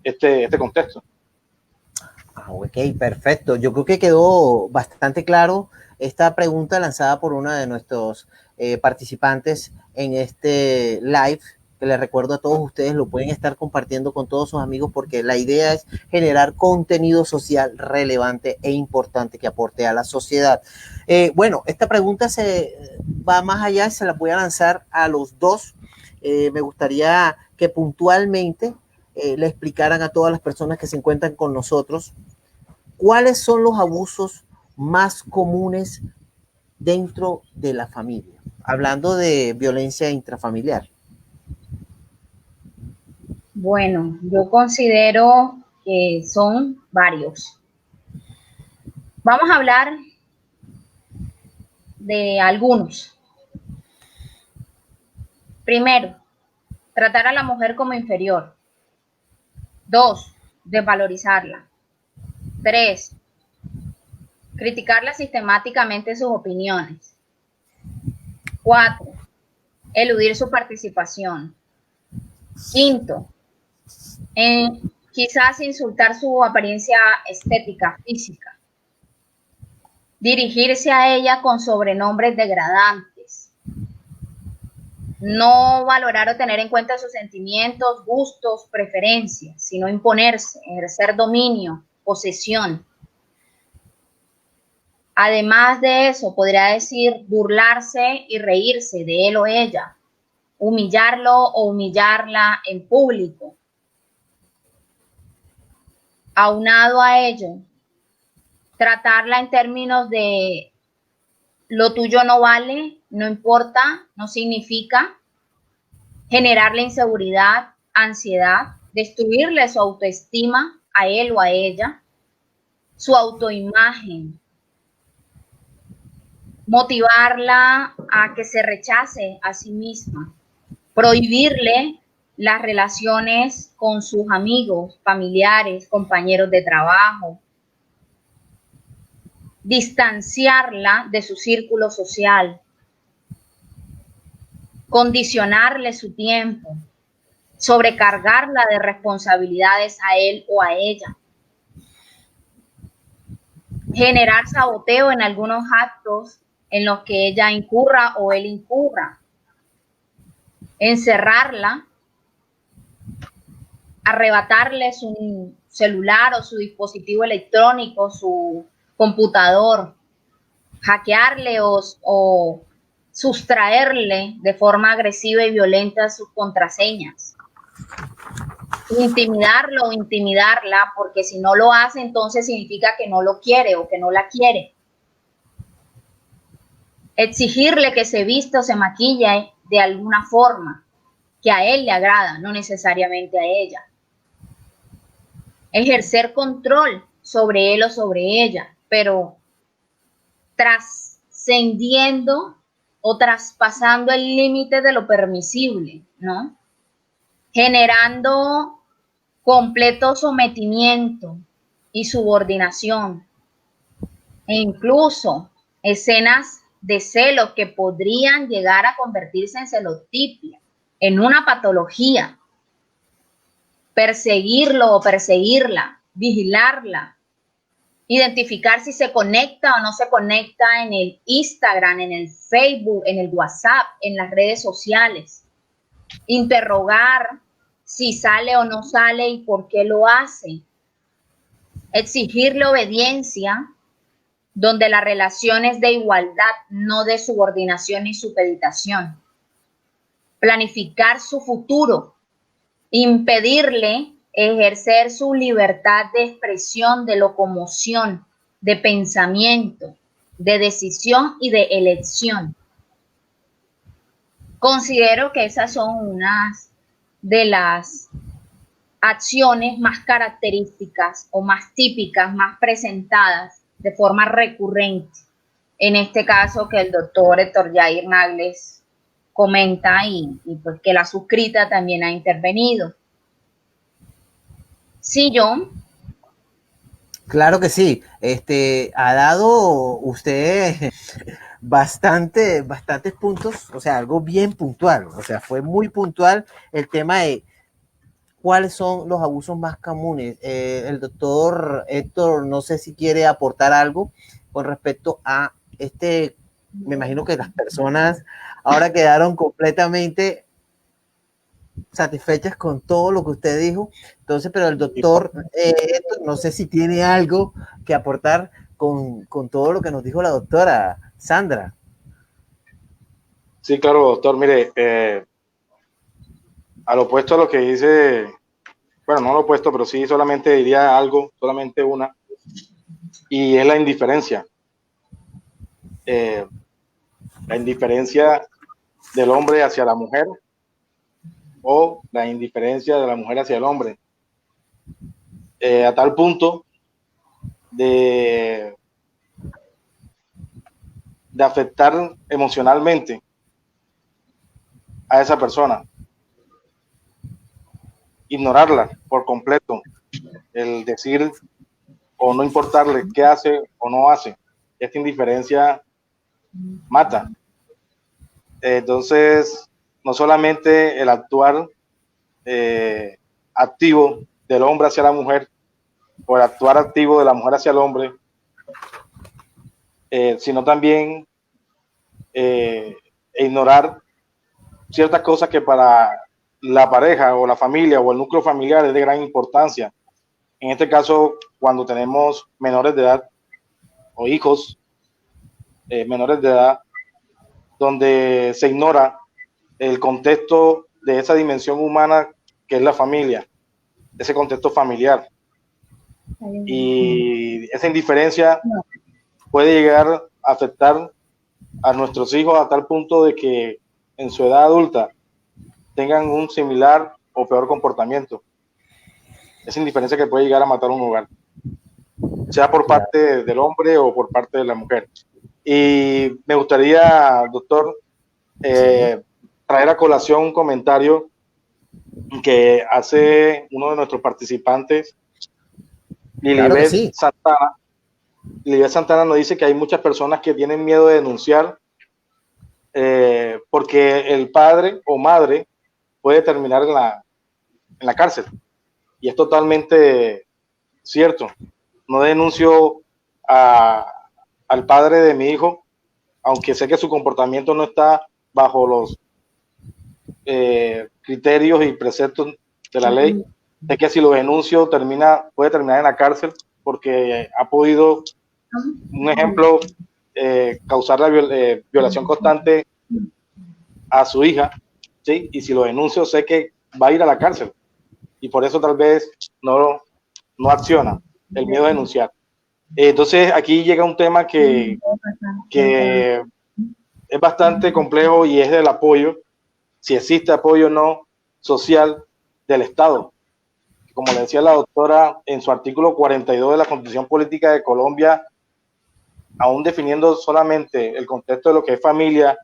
este contexto. Ok, perfecto. Yo creo que quedó bastante claro esta pregunta lanzada por uno de nuestros participantes en este live, que les recuerdo a todos ustedes, lo pueden estar compartiendo con todos sus amigos porque la idea es generar contenido social relevante e importante que aporte a la sociedad. Bueno, esta pregunta se va más allá y se la voy a lanzar a los dos. Me gustaría que puntualmente le explicaran a todas las personas que se encuentran con nosotros cuáles son los abusos más comunes dentro de la familia, hablando de violencia intrafamiliar. Bueno, yo considero que son varios. Vamos a hablar de algunos. Primero, tratar a la mujer como inferior. 2, desvalorizarla. 3, criticarla sistemáticamente sus opiniones. 4, eludir su participación. Quinto, quizás insultar su apariencia estética, física. Dirigirse a ella con sobrenombres degradantes. No valorar o tener en cuenta sus sentimientos, gustos, preferencias, sino imponerse, ejercer dominio, posesión. Además de eso, podría decir burlarse y reírse de él o ella, humillarlo o humillarla en público. Aunado a ello, tratarla en términos de lo tuyo no vale, no importa, no significa, generarle inseguridad, ansiedad, destruirle su autoestima a él o a ella, su autoimagen, motivarla a que se rechace a sí misma, prohibirle las relaciones con sus amigos, familiares, compañeros de trabajo, distanciarla de su círculo social, condicionarle su tiempo, sobrecargarla de responsabilidades a él o a ella, generar saboteo en algunos actos en los que ella incurra o él incurra, encerrarla, arrebatarle su celular o su dispositivo electrónico, su computador, hackearle o sustraerle de forma agresiva y violenta sus contraseñas, intimidarlo o intimidarla, porque si no lo hace, entonces significa que no lo quiere o que no la quiere. Exigirle que se vista o se maquille de alguna forma que a él le agrada, no necesariamente a ella. Ejercer control sobre él o sobre ella, pero trascendiendo o traspasando el límite de lo permisible, ¿no? Generando completo sometimiento y subordinación, e incluso escenas de celos que podrían llegar a convertirse en celotipia, en una patología. Perseguirlo o perseguirla, vigilarla, identificar si se conecta o no se conecta en el Instagram, en el Facebook, en el WhatsApp, en las redes sociales, interrogar si sale o no sale y por qué lo hace, exigirle obediencia, donde la relación es de igualdad, no de subordinación y supeditación, planificar su futuro, impedirle ejercer su libertad de expresión, de locomoción, de pensamiento, de decisión y de elección. Considero que esas son unas de las acciones más características o más típicas, más presentadas de forma recurrente. En este caso que el doctor Héctor Jair Nagles comenta y pues que la suscrita también ha intervenido. Sí, John. Claro que sí. Ha dado usted bastantes puntos, o sea, algo bien puntual. O sea, fue muy puntual el tema de cuáles son los abusos más comunes. El doctor Héctor, no sé si quiere aportar algo con respecto a me imagino que las personas ahora quedaron completamente satisfechas con todo lo que usted dijo. Entonces, pero el doctor, no sé si tiene algo que aportar con todo lo que nos dijo la doctora Sandra. Sí, claro, doctor. Mire, al opuesto a lo que dice, bueno, no lo opuesto, pero sí solamente diría algo, solamente una, y es la indiferencia. La indiferencia del hombre hacia la mujer o la indiferencia de la mujer hacia el hombre, a tal punto de afectar emocionalmente a esa persona, ignorarla por completo, el decir o no importarle qué hace o no hace. Esta indiferencia mata. Entonces, no solamente el actuar activo del hombre hacia la mujer, o el actuar activo de la mujer hacia el hombre, sino también ignorar ciertas cosas que para la pareja o la familia o el núcleo familiar es de gran importancia. En este caso, cuando tenemos menores de edad o hijos menores de edad, donde se ignora el contexto de esa dimensión humana que es la familia, ese contexto familiar. Y esa indiferencia puede llegar a afectar a nuestros hijos a tal punto de que en su edad adulta tengan un similar o peor comportamiento. Esa indiferencia que puede llegar a matar un hogar, sea por parte del hombre o por parte de la mujer. Y me gustaría, doctor, traer a colación un comentario que hace uno de nuestros participantes, Lilibet Santana. Lilibet Santana nos dice que hay muchas personas que tienen miedo de denunciar porque el padre o madre puede terminar en la cárcel. Y es totalmente cierto. No denuncio al padre de mi hijo, aunque sé que su comportamiento no está bajo los criterios y preceptos de la ley, de que si lo denuncio puede terminar en la cárcel porque ha podido, un ejemplo, causar la violación constante a su hija, ¿sí? Y si lo denuncio sé que va a ir a la cárcel y por eso tal vez no acciona, el miedo a denunciar. Entonces aquí llega un tema que es bastante complejo y es del apoyo, si existe apoyo o no social del Estado. Como le decía la doctora en su artículo 42 de la Constitución Política de Colombia, aún definiendo solamente el contexto de lo que es familia,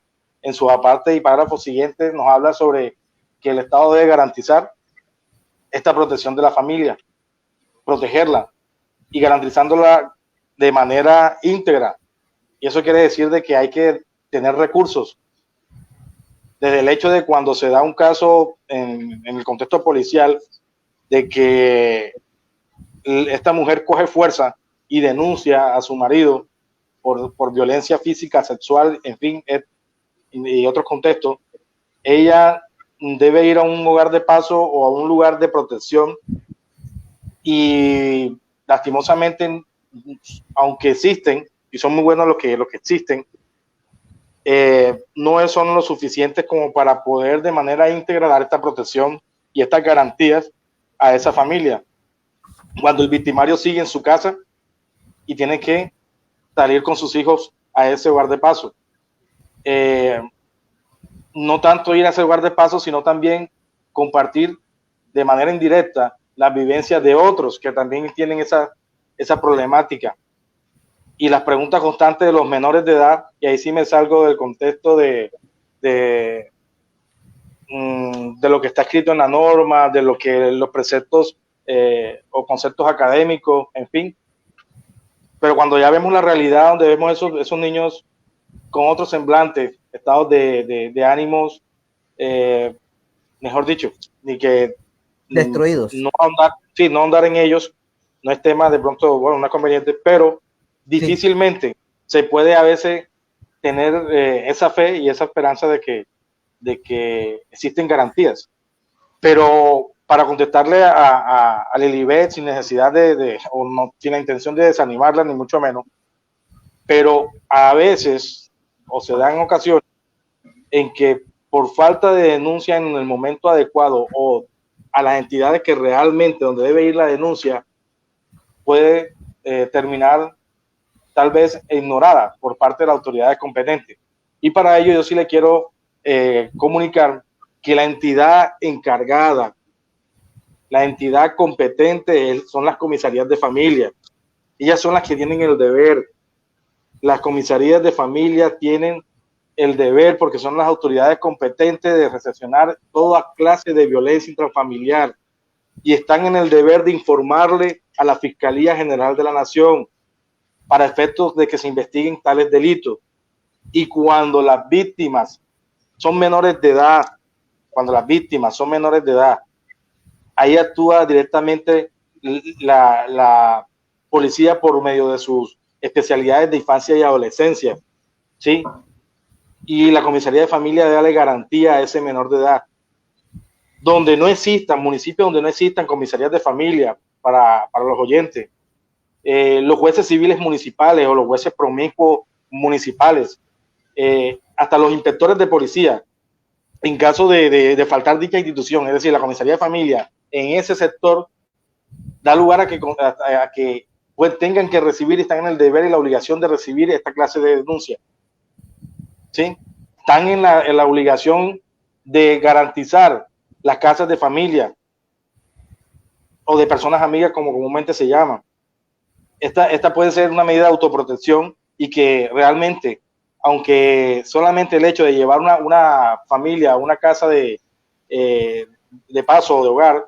en sus apartes y párrafos siguientes nos habla sobre que el Estado debe garantizar esta protección de la familia, protegerla y garantizándola de manera íntegra. Y eso quiere decir de que hay que tener recursos. Desde el hecho de cuando se da un caso en el contexto policial, de que esta mujer coge fuerza y denuncia a su marido por violencia física, sexual, en fin, y otros contextos, ella debe ir a un hogar de paso o a un lugar de protección y lastimosamente, aunque existen, y son muy buenos los que existen, no son lo suficientes como para poder de manera íntegra dar esta protección y estas garantías a esa familia. Cuando el victimario sigue en su casa y tiene que salir con sus hijos a ese hogar de paso. No tanto ir a ese lugar de paso, sino también compartir de manera indirecta las vivencias de otros que también tienen esa problemática. Y las preguntas constantes de los menores de edad, y ahí sí me salgo del contexto de lo que está escrito en la norma, de lo que los preceptos o conceptos académicos, en fin. Pero cuando ya vemos la realidad, donde vemos esos niños con otros semblantes, estados de ánimos, mejor dicho, ni que destruidos. No ahondar en ellos, no es tema de pronto, bueno, no es conveniente, pero difícilmente se puede a veces tener esa fe y esa esperanza de que existen garantías. Pero para contestarle a Lilibet sin necesidad o no, sin la intención de desanimarla, ni mucho menos, pero a veces, o se dan ocasiones, en que por falta de denuncia en el momento adecuado o a las entidades que realmente donde debe ir la denuncia, puede terminar tal vez ignorada por parte de las autoridades competentes. Y para ello yo sí le quiero comunicar que la entidad encargada, la entidad competente son las comisarías de familia. Ellas son las que tienen el deber. Las comisarías de familia tienen el deber, porque son las autoridades competentes de recepcionar toda clase de violencia intrafamiliar y están en el deber de informarle a la Fiscalía General de la Nación para efectos de que se investiguen tales delitos. Y cuando las víctimas son menores de edad, ahí actúa directamente la policía por medio de sus especialidades de infancia y adolescencia, ¿sí? Y la comisaría de familia debe darle garantía a ese menor de edad. Donde no existan, municipios donde no existan comisarías de familia para los oyentes, los jueces civiles municipales o los jueces promiscuos municipales, hasta los inspectores de policía, en caso de faltar dicha institución, es decir, la comisaría de familia en ese sector, da lugar a que pues, tengan que recibir, están en el deber y la obligación de recibir esta clase de denuncia. ¿Sí? Están en la obligación de garantizar las casas de familia o de personas amigas, como comúnmente se llama. Esta puede ser una medida de autoprotección y que realmente, aunque solamente el hecho de llevar una familia a una casa de paso o de hogar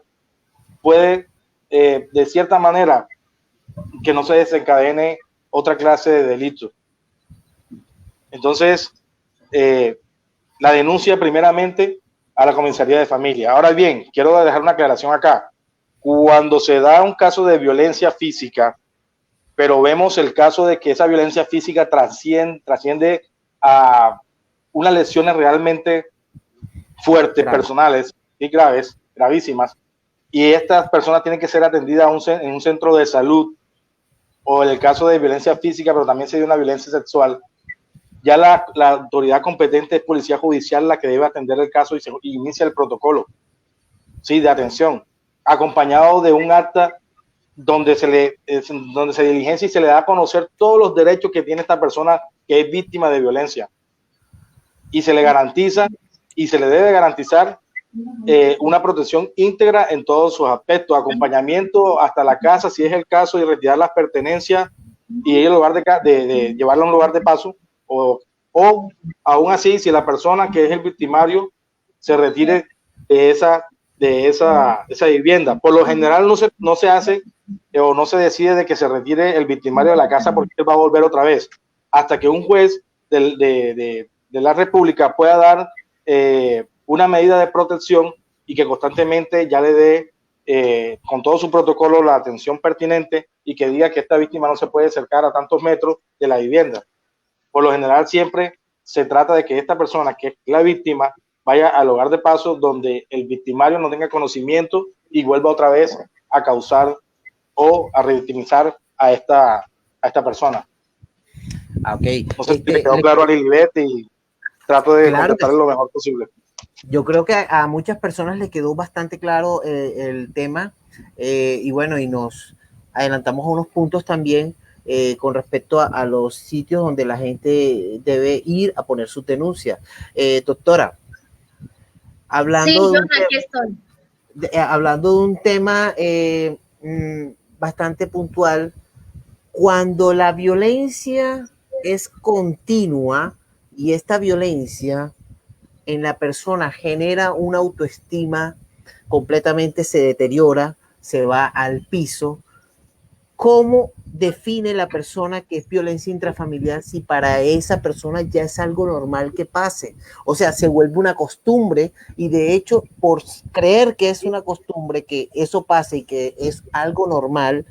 puede, de cierta manera, que no se desencadene otra clase de delito. Entonces, la denuncia primeramente a la comisaría de familia. Ahora bien, quiero dejar una aclaración acá. Cuando se da un caso de violencia física, pero vemos el caso de que esa violencia física trasciende a unas lesiones realmente fuertes, personales y graves, gravísimas, y estas personas tienen que ser atendidas en un centro de salud, o en el caso de violencia física, pero también se dio una violencia sexual, ya la autoridad competente es policía judicial la que debe atender el caso y inicia el protocolo, ¿sí?, de atención, acompañado de un acta donde se diligencia y se le da a conocer todos los derechos que tiene esta persona que es víctima de violencia, y se le garantiza y se le debe garantizar una protección íntegra en todos sus aspectos, acompañamiento hasta la casa si es el caso, y retirar las pertenencias y el lugar de llevarla a un lugar de paso, o aún así, si la persona que es el victimario se retire de esa vivienda. Por lo general no se hace o no se decide de que se retire el victimario de la casa, porque él va a volver otra vez, hasta que un juez de la República pueda dar una medida de protección y que constantemente ya le dé con todo su protocolo la atención pertinente, y que diga que esta víctima no se puede acercar a tantos metros de la vivienda. Por lo general siempre se trata de que esta persona, que es la víctima, vaya al hogar de paso donde el victimario no tenga conocimiento y vuelva otra vez a causar o a revictimizar a esta persona. Okay. Entonces, me quedó claro a Lilibet y trato de contestarle lo mejor posible. Yo creo que a muchas personas le quedó bastante claro el tema, y bueno, y nos adelantamos a unos puntos también con respecto a los sitios donde la gente debe ir a poner su denuncia. Doctora, hablando, hablando de un tema bastante puntual, cuando la violencia es continua y esta violencia en la persona genera una autoestima, completamente se deteriora, se va al piso. ¿Cómo define la persona que es violencia intrafamiliar si para esa persona ya es algo normal que pase? O sea, se vuelve una costumbre, y de hecho, por creer que es una costumbre, que eso pase y que es algo normal,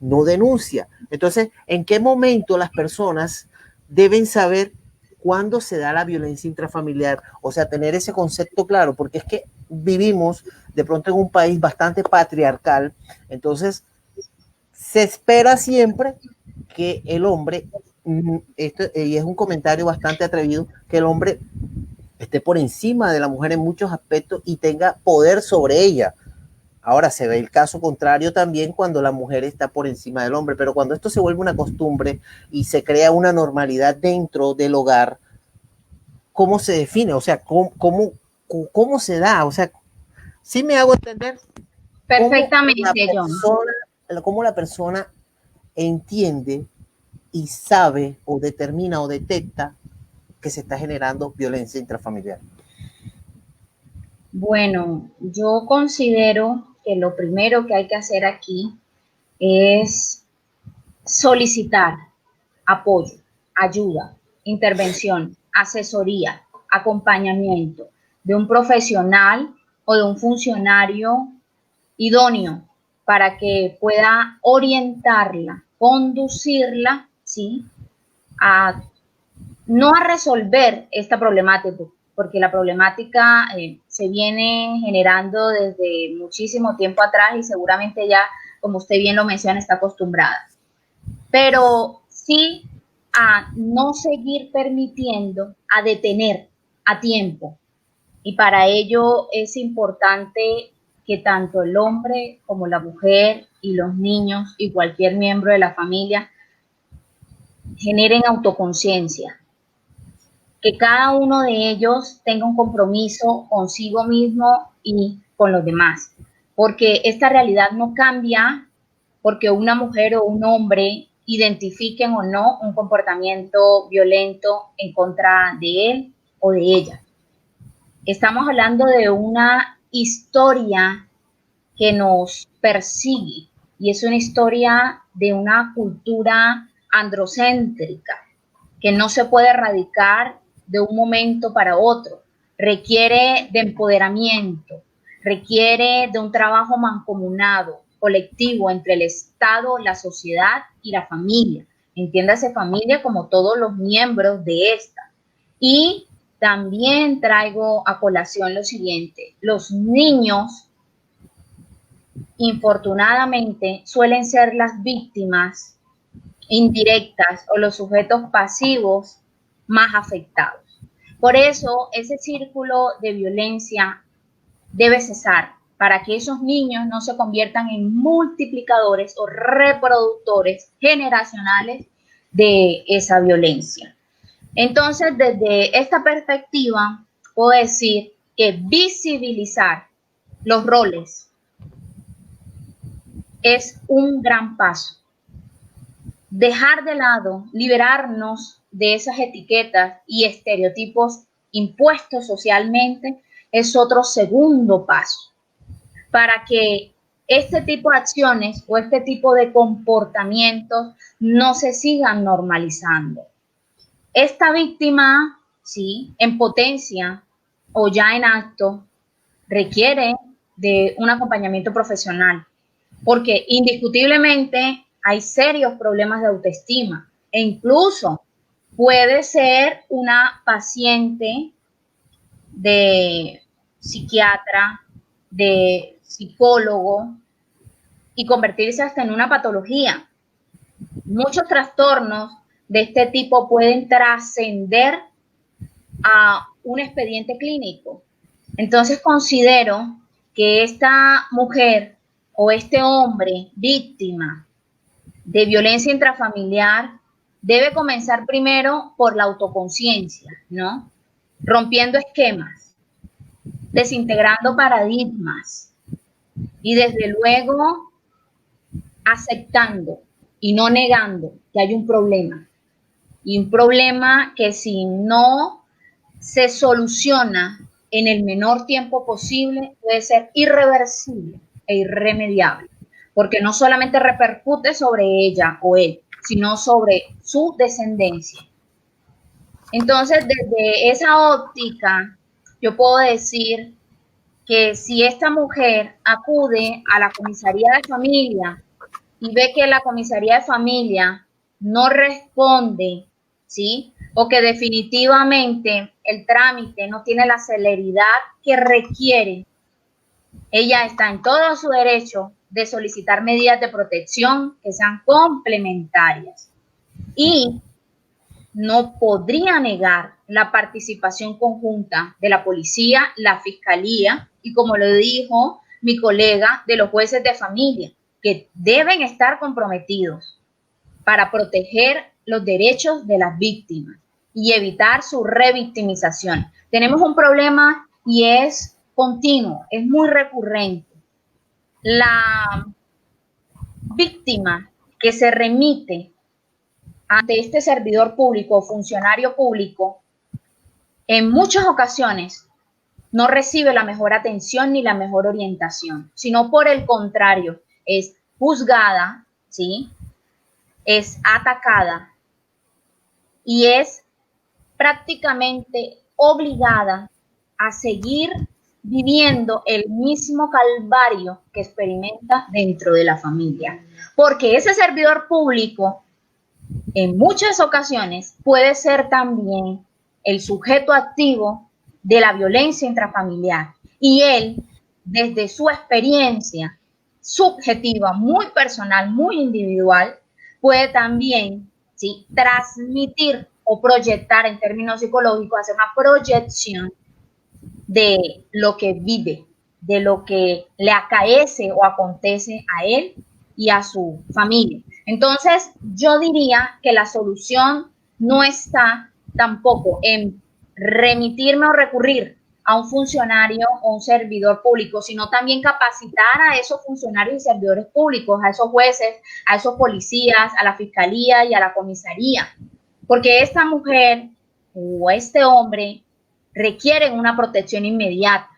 no denuncia. Entonces, ¿en qué momento las personas deben saber cuándo se da la violencia intrafamiliar? O sea, tener ese concepto claro, porque es que vivimos de pronto en un país bastante patriarcal, entonces se espera siempre que el hombre, y es un comentario bastante atrevido, que el hombre esté por encima de la mujer en muchos aspectos y tenga poder sobre ella. Ahora se ve el caso contrario también cuando la mujer está por encima del hombre, pero cuando esto se vuelve una costumbre y se crea una normalidad dentro del hogar, ¿cómo se define? O sea, ¿cómo se da? O sea, ¿sí me hago entender? Perfectamente, ¿Cómo la persona entiende y sabe o determina o detecta que se está generando violencia intrafamiliar? Bueno, yo considero que lo primero que hay que hacer aquí es solicitar apoyo, ayuda, intervención, asesoría, acompañamiento de un profesional o de un funcionario idóneo para que pueda orientarla, conducirla, ¿sí? No a resolver esta problemática, porque la problemática se viene generando desde muchísimo tiempo atrás y seguramente ya, como usted bien lo menciona, está acostumbrada. Pero sí a no seguir permitiendo, a detener a tiempo. Y para ello es importante que tanto el hombre como la mujer y los niños y cualquier miembro de la familia generen autoconciencia, que cada uno de ellos tenga un compromiso consigo mismo y con los demás, porque esta realidad no cambia porque una mujer o un hombre identifiquen o no un comportamiento violento en contra de él o de ella. Estamos hablando de una historia que nos persigue y es una historia de una cultura androcéntrica que no se puede erradicar de un momento para otro. Requiere de empoderamiento, requiere de un trabajo mancomunado, colectivo entre el Estado, la sociedad y la familia. Entiéndase familia como todos los miembros de esta. Y también traigo a colación lo siguiente: los niños, infortunadamente, suelen ser las víctimas indirectas o los sujetos pasivos más afectados. Por eso, ese círculo de violencia debe cesar para que esos niños no se conviertan en multiplicadores o reproductores generacionales de esa violencia. Entonces, desde esta perspectiva, puedo decir que visibilizar los roles es un gran paso. Dejar de lado, liberarnos de esas etiquetas y estereotipos impuestos socialmente es otro segundo paso para que este tipo de acciones o este tipo de comportamientos no se sigan normalizando. Esta víctima, sí, en potencia o ya en acto, requiere de un acompañamiento profesional, porque indiscutiblemente hay serios problemas de autoestima e incluso puede ser una paciente de psiquiatra, de psicólogo y convertirse hasta en una patología. Muchos trastornos de este tipo pueden trascender a un expediente clínico. Entonces considero que esta mujer o este hombre víctima de violencia intrafamiliar debe comenzar primero por la autoconciencia, ¿no? Rompiendo esquemas, desintegrando paradigmas y desde luego aceptando y no negando que hay un problema. Y un problema que si no se soluciona en el menor tiempo posible puede ser irreversible e irremediable, porque no solamente repercute sobre ella o él, sino sobre su descendencia. Entonces, desde esa óptica, yo puedo decir que si esta mujer acude a la comisaría de familia y ve que la comisaría de familia no responde, ¿sí? O que definitivamente el trámite no tiene la celeridad que requiere, ella está en todo su derecho de solicitar medidas de protección que sean complementarias y no podría negar la participación conjunta de la policía, la fiscalía y, como lo dijo mi colega, de los jueces de familia, que deben estar comprometidos para proteger los derechos de las víctimas y evitar su revictimización. Tenemos un problema y es continuo, es muy recurrente. La víctima que se remite ante este servidor público o funcionario público, en muchas ocasiones no recibe la mejor atención ni la mejor orientación, sino por el contrario, es juzgada, ¿sí? Es atacada y es prácticamente obligada a seguir viviendo el mismo calvario que experimenta dentro de la familia. Porque ese servidor público, en muchas ocasiones, puede ser también el sujeto activo de la violencia intrafamiliar. Y él, desde su experiencia subjetiva, muy personal, muy individual, puede también, ¿sí?, transmitir o proyectar en términos psicológicos, hacer una proyección de lo que vive, de lo que le acaece o acontece a él y a su familia. Entonces, yo diría que la solución no está tampoco en remitirme o recurrir a un funcionario o un servidor público, sino también capacitar a esos funcionarios y servidores públicos, a esos jueces, a esos policías, a la fiscalía y a la comisaría. Porque esta mujer o este hombre requieren una protección inmediata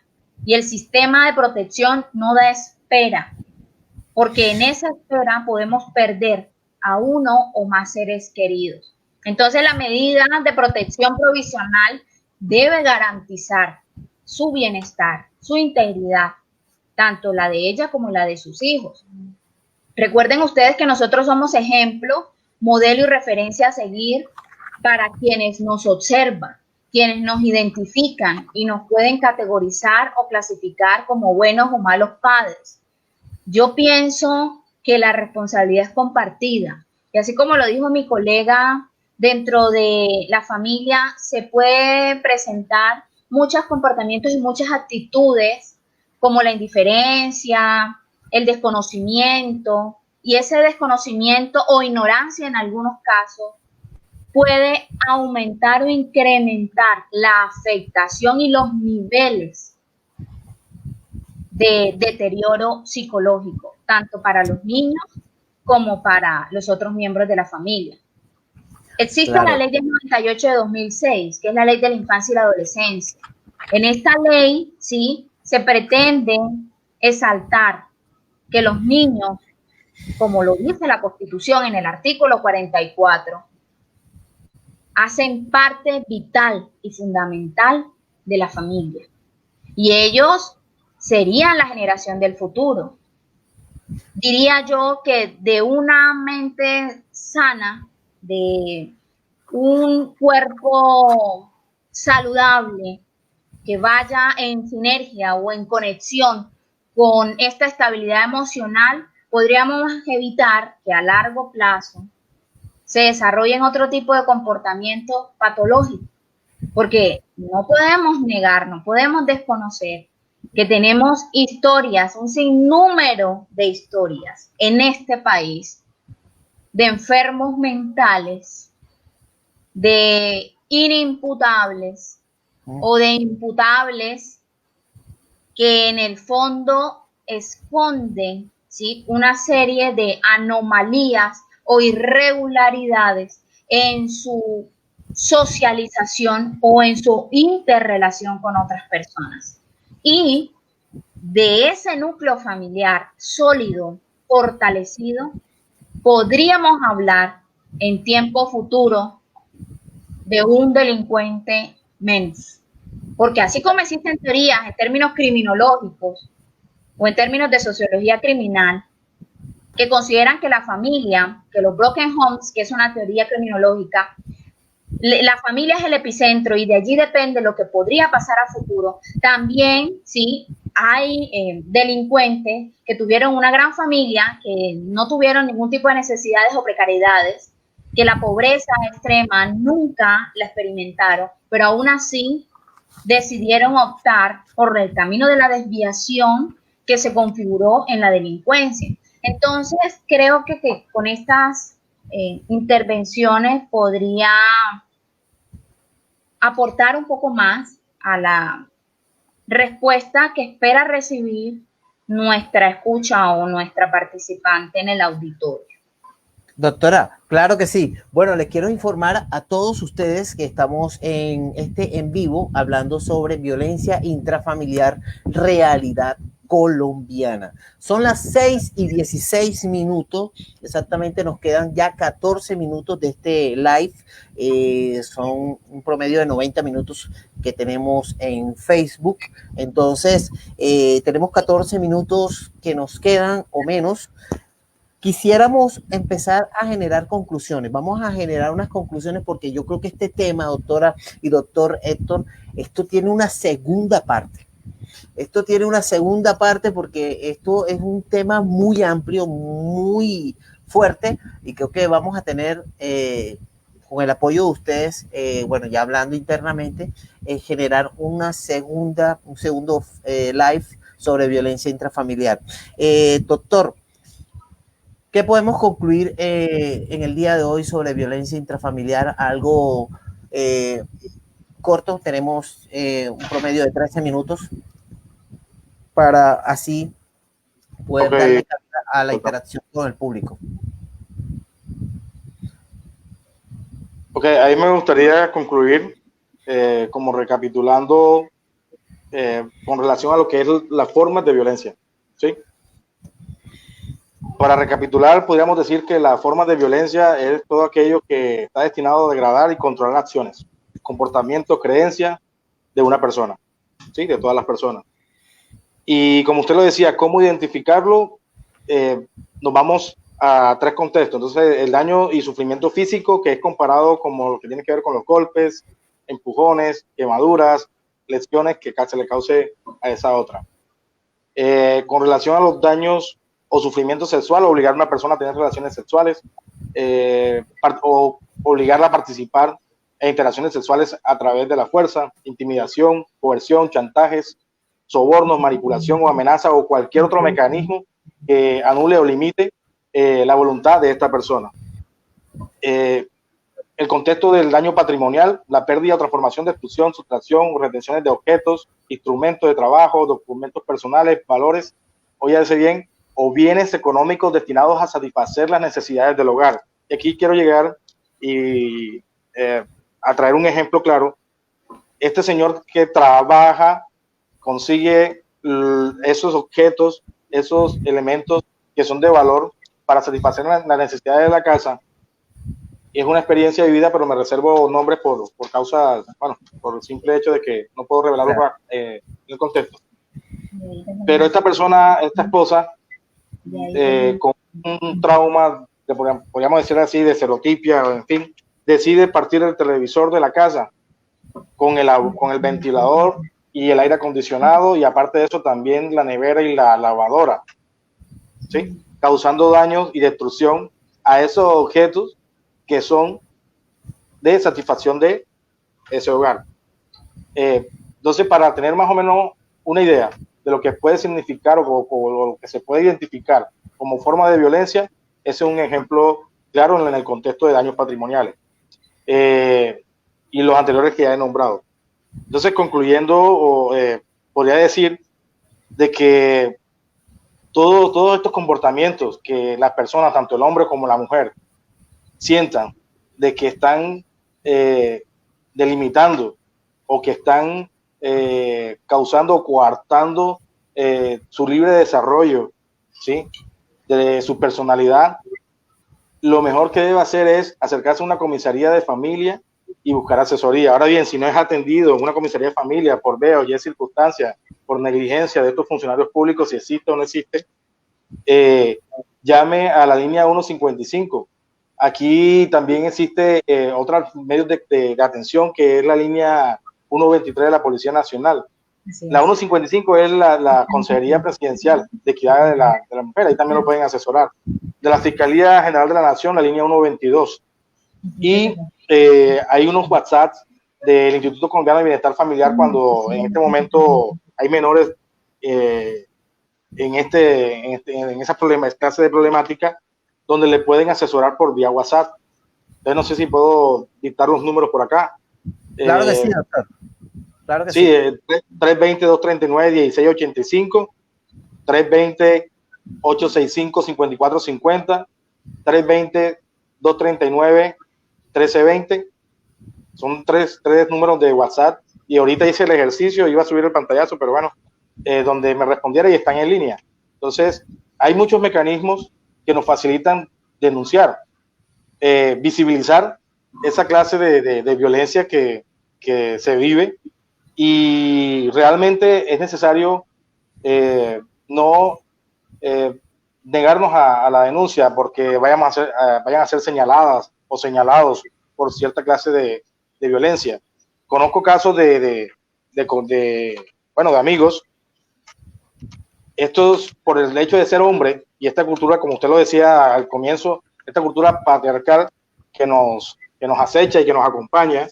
y el sistema de protección no da espera, porque en esa espera podemos perder a uno o más seres queridos. Entonces, la medida de protección provisional debe garantizar su bienestar, su integridad, tanto la de ella como la de sus hijos. Recuerden ustedes que nosotros somos ejemplo, modelo y referencia a seguir para quienes nos observan, quienes nos identifican y nos pueden categorizar o clasificar como buenos o malos padres. Yo pienso que la responsabilidad es compartida. Y así como lo dijo mi colega, dentro de la familia se puede presentar muchos comportamientos y muchas actitudes, como la indiferencia, el desconocimiento, y ese desconocimiento o ignorancia en algunos casos puede aumentar o incrementar la afectación y los niveles de deterioro psicológico, tanto para los niños como para los otros miembros de la familia. Existe la ley del 98 de 2006, que es la ley de la infancia y la adolescencia. En esta ley, sí, se pretende exaltar que los niños, como lo dice la Constitución en el artículo 44, hacen parte vital y fundamental de la familia. Y ellos serían la generación del futuro. Diría yo que de una mente sana, de un cuerpo saludable, que vaya en sinergia o en conexión con esta estabilidad emocional, podríamos evitar que a largo plazo se desarrollen otro tipo de comportamiento patológico, porque no podemos negar, no podemos desconocer que tenemos historias, un sinnúmero de historias en este país de enfermos mentales, de inimputables o de imputables que en el fondo esconden, ¿sí?, una serie de anomalías o irregularidades en su socialización o en su interrelación con otras personas. Y de ese núcleo familiar sólido, fortalecido, podríamos hablar en tiempo futuro de un delincuente menos. Porque así como existen teorías en términos criminológicos o en términos de sociología criminal, que consideran que la familia, que los broken homes, que es una teoría criminológica, la familia es el epicentro y de allí depende lo que podría pasar a futuro. También, sí, hay delincuentes que tuvieron una gran familia, que no tuvieron ningún tipo de necesidades o precariedades, que la pobreza extrema nunca la experimentaron, pero aún así decidieron optar por el camino de la desviación que se configuró en la delincuencia. Entonces, creo que con estas intervenciones podría aportar un poco más a la respuesta que espera recibir nuestra escucha o nuestra participante en el auditorio. Doctora, claro que sí. Bueno, les quiero informar a todos ustedes que estamos en vivo hablando sobre violencia intrafamiliar, realidad colombiana. Son las 6:16, exactamente nos quedan ya 14 minutos de este live, son un promedio de 90 minutos que tenemos en Facebook, entonces tenemos 14 minutos que nos quedan o menos. Quisiéramos empezar a generar conclusiones. Vamos a generar unas conclusiones porque yo creo que este tema, doctora y doctor Héctor, esto tiene una segunda parte. Esto tiene una segunda parte porque esto es un tema muy amplio, muy fuerte y creo que vamos a tener, con el apoyo de ustedes, bueno, ya hablando internamente, generar un segundo live sobre violencia intrafamiliar. Doctor, ¿qué podemos concluir en el día de hoy sobre violencia intrafamiliar? Algo corto, tenemos un promedio de 13 minutos para así poder darle cabida a la interacción con el público. Ok, ahí me gustaría concluir como recapitulando con relación a lo que es las formas de violencia, ¿sí? Para recapitular, podríamos decir que la forma de violencia es todo aquello que está destinado a degradar y controlar acciones, comportamiento, creencia de una persona, ¿sí? De todas las personas. Y como usted lo decía, ¿cómo identificarlo? Nos vamos a 3 contextos. Entonces, el daño y sufrimiento físico, que es comparado como lo que tiene que ver con los golpes, empujones, quemaduras, lesiones que se le cause a esa otra. Con relación a los daños o sufrimiento sexual, obligar a una persona a tener relaciones sexuales o obligarla a participar en interacciones sexuales a través de la fuerza, intimidación, coerción, chantajes, sobornos, manipulación o amenaza o cualquier otro mecanismo que anule o limite la voluntad de esta persona. El contexto del daño patrimonial, la pérdida o transformación, destrucción, sustracción o retenciones de objetos, instrumentos de trabajo, documentos personales, valores, óyase bien, o bienes económicos destinados a satisfacer las necesidades del hogar. Y aquí quiero llegar y a traer un ejemplo claro. Este señor que trabaja consigue esos objetos, esos elementos que son de valor para satisfacer las necesidades de la casa. Y es una experiencia vivida, pero me reservo nombres por causa, bueno, por el simple hecho de que no puedo revelarlo en el contexto. Pero esta persona, esta esposa, con un trauma, podríamos decir así, de serotipia, en fin, decide partir el televisor de la casa con el ventilador y el aire acondicionado, y aparte de eso también la nevera y la lavadora, ¿sí? Causando daños y destrucción a esos objetos que son de satisfacción de ese hogar. Entonces, para tener más o menos una idea de lo que puede significar o lo que se puede identificar como forma de violencia, ese es un ejemplo claro en el contexto de daños patrimoniales y los anteriores que ya he nombrado. Entonces, concluyendo, podría decir de que todos estos comportamientos que las personas, tanto el hombre como la mujer, sientan de que están delimitando o que están causando o coartando su libre desarrollo, ¿sí? De su personalidad, lo mejor que debe hacer es acercarse a una comisaría de familia y buscar asesoría. Ahora bien, si no es atendido en una comisaría de familia por B o Y circunstancias, por negligencia de estos funcionarios públicos, si existe o no existe, llame a la línea 155. Aquí también existe otros medios de atención, que es la línea 123 de la Policía Nacional. La 155 es la Consejería Presidencial de Equidad de la Mujer, ahí también lo pueden asesorar. De la Fiscalía General de la Nación, la línea 122. Y hay unos WhatsApp del Instituto Colombiano de Bienestar Familiar cuando en este momento hay menores en esa clase de problemática, donde le pueden asesorar por vía WhatsApp. Entonces, no sé si puedo dictar los números por acá. Claro que sí, doctor. Claro que sí. 320-239-1685, 320-865-5450, 320-239-1320. Son tres números de WhatsApp. Y ahorita hice el ejercicio, iba a subir el pantallazo, pero bueno, donde me respondiera y están en línea. Entonces, hay muchos mecanismos que nos facilitan denunciar, visibilizar esa clase de violencia que se vive, y realmente es necesario no negarnos a la denuncia porque vayan a ser señaladas o señalados por cierta clase de violencia. Conozco casos de amigos, estos por el hecho de ser hombre y esta cultura, como usted lo decía al comienzo, esta cultura patriarcal que nos acecha y que nos acompaña,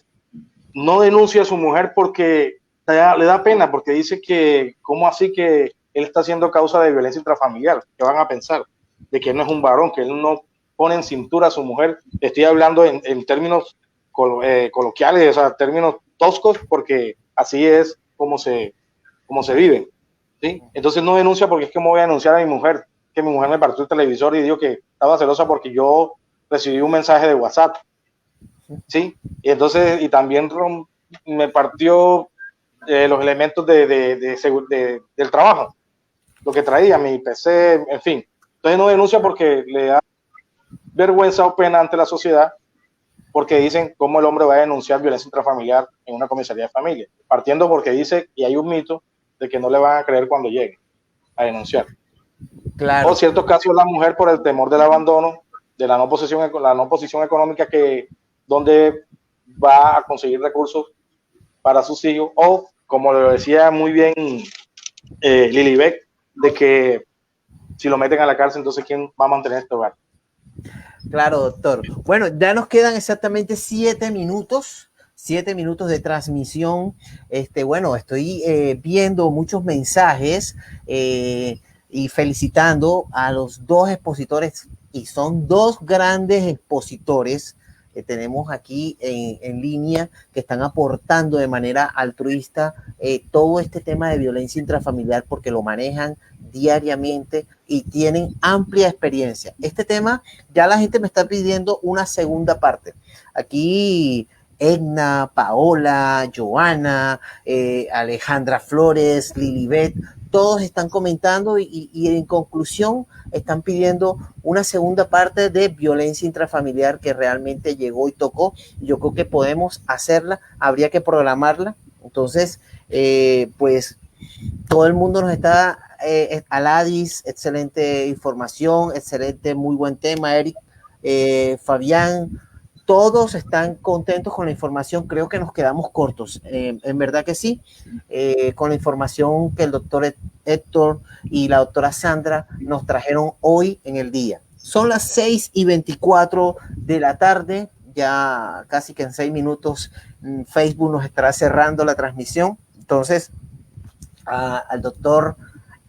no denuncia a su mujer porque le da pena, porque dice que cómo así que él está siendo causa de violencia intrafamiliar, que van a pensar de que él no es un varón, que él no pone en cintura a su mujer. Estoy hablando en términos coloquiales, o sea, términos toscos, porque así es como se viven, ¿sí? Entonces no denuncia porque es que me voy a denunciar a mi mujer, que mi mujer me partió el televisor y dijo que estaba celosa porque yo recibí un mensaje de WhatsApp, ¿sí? Y entonces, y también me partió los elementos del trabajo, lo que traía, mi PC, en fin. Entonces no denuncia porque le da vergüenza o pena ante la sociedad, porque dicen cómo el hombre va a denunciar violencia intrafamiliar en una comisaría de familia, partiendo porque dice, y hay un mito, de que no le van a creer cuando llegue a denunciar. Claro. O ciertos casos la mujer por el temor del abandono, de la no posición económica, donde va a conseguir recursos para sus hijos, o como lo decía muy bien Lilibet, de que si lo meten a la cárcel, entonces ¿quién va a mantener este hogar? Claro, doctor. Bueno, ya nos quedan exactamente 7 minutos. 7 minutos de transmisión. Bueno, estoy viendo muchos mensajes y felicitando a los dos expositores, y son dos grandes expositores que tenemos aquí en línea, que están aportando de manera altruista todo este tema de violencia intrafamiliar, porque lo manejan diariamente y tienen amplia experiencia. Este tema, ya la gente me está pidiendo una segunda parte. Aquí Edna, Paola, Joana, Alejandra Flores, Lilibet, todos están comentando y en conclusión están pidiendo una segunda parte de violencia intrafamiliar que realmente llegó y tocó. Yo creo que podemos hacerla, habría que programarla. Entonces, pues todo el mundo nos está, Aladis, excelente información, excelente, muy buen tema, Eric, Fabián, todos están contentos con la información. Creo que nos quedamos cortos, en verdad que sí, con la información que el doctor Héctor y la doctora Sandra nos trajeron hoy en el día. Son las 6:24 de la tarde, ya casi que en 6 minutos Facebook nos estará cerrando la transmisión. Entonces, al doctor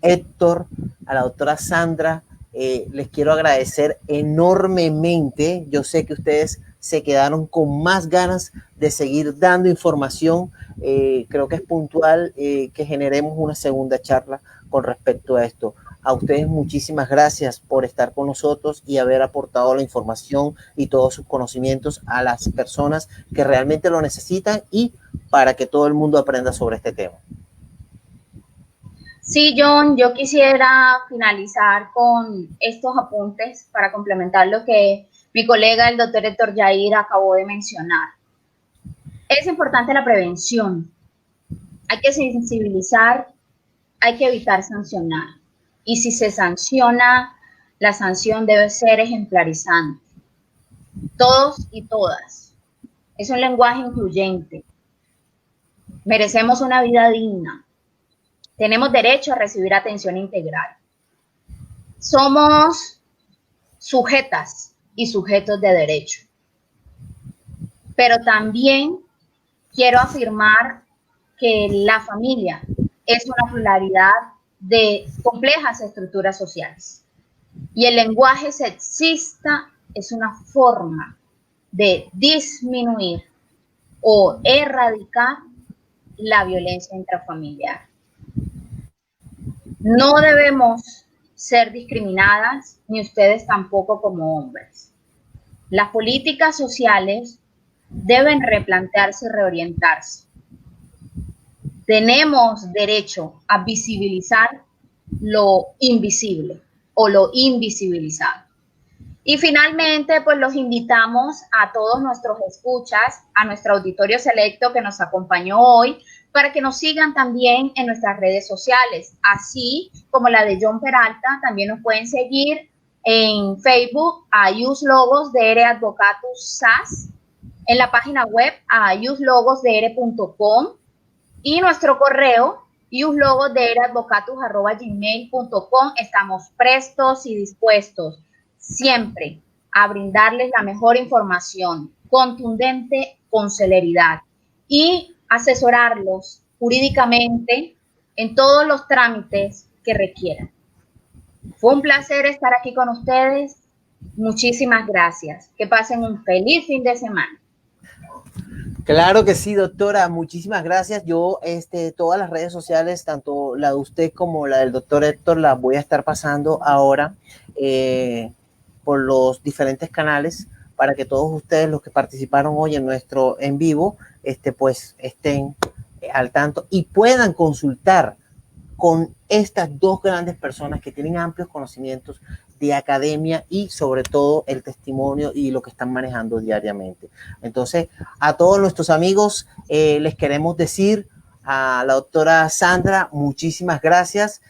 Héctor, a la doctora Sandra, les quiero agradecer enormemente. Yo sé que ustedes se quedaron con más ganas de seguir dando información. Creo que es puntual que generemos una segunda charla con respecto a esto. A ustedes muchísimas gracias por estar con nosotros y haber aportado la información y todos sus conocimientos a las personas que realmente lo necesitan y para que todo el mundo aprenda sobre este tema. Sí, John, yo quisiera finalizar con estos apuntes para complementar lo que mi colega, el doctor Héctor Yair, acabó de mencionar. Es importante la prevención. Hay que sensibilizar, hay que evitar sancionar. Y si se sanciona, la sanción debe ser ejemplarizante. Todos y todas. Es un lenguaje incluyente. Merecemos una vida digna. Tenemos derecho a recibir atención integral. Somos sujetas y sujetos de derecho. Pero también quiero afirmar que la familia es una pluralidad de complejas estructuras sociales. Y el lenguaje sexista es una forma de disminuir o erradicar la violencia intrafamiliar. No debemos ser discriminadas, ni ustedes tampoco como hombres. Las políticas sociales deben replantearse y reorientarse. tenemos derecho a visibilizar lo invisible o lo invisibilizado. Y finalmente, pues los invitamos a todos nuestros escuchas, a nuestro auditorio selecto que nos acompañó hoy, para que nos sigan también en nuestras redes sociales, así como la de John Peralta. También nos pueden seguir en Facebook a Ius Logos Dere Advocatus SAS, en la página web a iuslogosdr.com y nuestro correo iuslogosdr@gmail.com. Estamos prestos y dispuestos siempre a brindarles la mejor información, contundente, con celeridad, y asesorarlos jurídicamente en todos los trámites que requieran. Fue un placer estar aquí con ustedes. Muchísimas gracias. Que pasen un feliz fin de semana. Claro que sí, doctora, muchísimas gracias. Yo, todas las redes sociales, tanto la de usted como la del doctor Héctor, las voy a estar pasando ahora por los diferentes canales para que todos ustedes, los que participaron hoy en nuestro en vivo, pues estén al tanto y puedan consultar con estas dos grandes personas que tienen amplios conocimientos de academia y sobre todo el testimonio y lo que están manejando diariamente. Entonces, a todos nuestros amigos les queremos decir, a la doctora Sandra, muchísimas gracias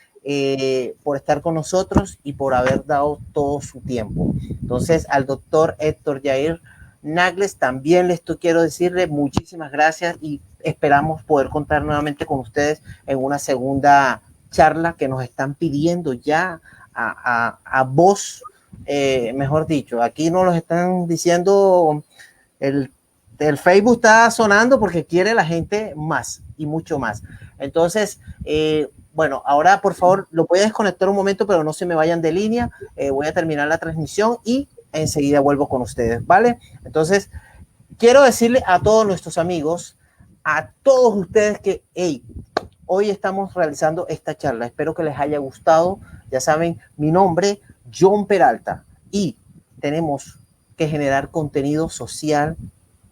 por estar con nosotros y por haber dado todo su tiempo. Entonces, al doctor Héctor Jair Nagles también quiero decirle muchísimas gracias y esperamos poder contar nuevamente con ustedes en una segunda charla que nos están pidiendo ya a voz, mejor dicho. Aquí nos lo están diciendo, el Facebook está sonando porque quiere la gente más y mucho más. Entonces, bueno, ahora por favor lo voy a desconectar un momento, pero no se me vayan de línea. Voy a terminar la transmisión y enseguida vuelvo con ustedes, ¿vale? Entonces, quiero decirle a todos nuestros amigos, a todos ustedes que, hey, hoy estamos realizando esta charla. Espero que les haya gustado. Ya saben, mi nombre, John Peralta, y tenemos que generar contenido social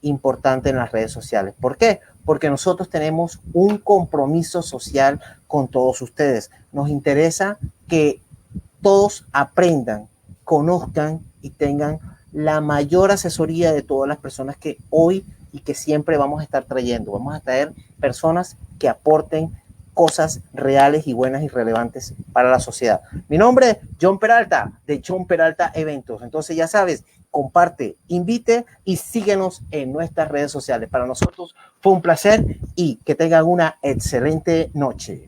importante en las redes sociales. ¿Por qué? Porque nosotros tenemos un compromiso social con todos ustedes. Nos interesa que todos aprendan, conozcan y tengan la mayor asesoría de todas las personas que hoy y que siempre vamos a estar trayendo. Vamos a traer personas que aporten cosas reales y buenas y relevantes para la sociedad. Mi nombre es John Peralta, de John Peralta Eventos. Entonces ya sabes, comparte, invite y síguenos en nuestras redes sociales. Para nosotros fue un placer y que tengan una excelente noche.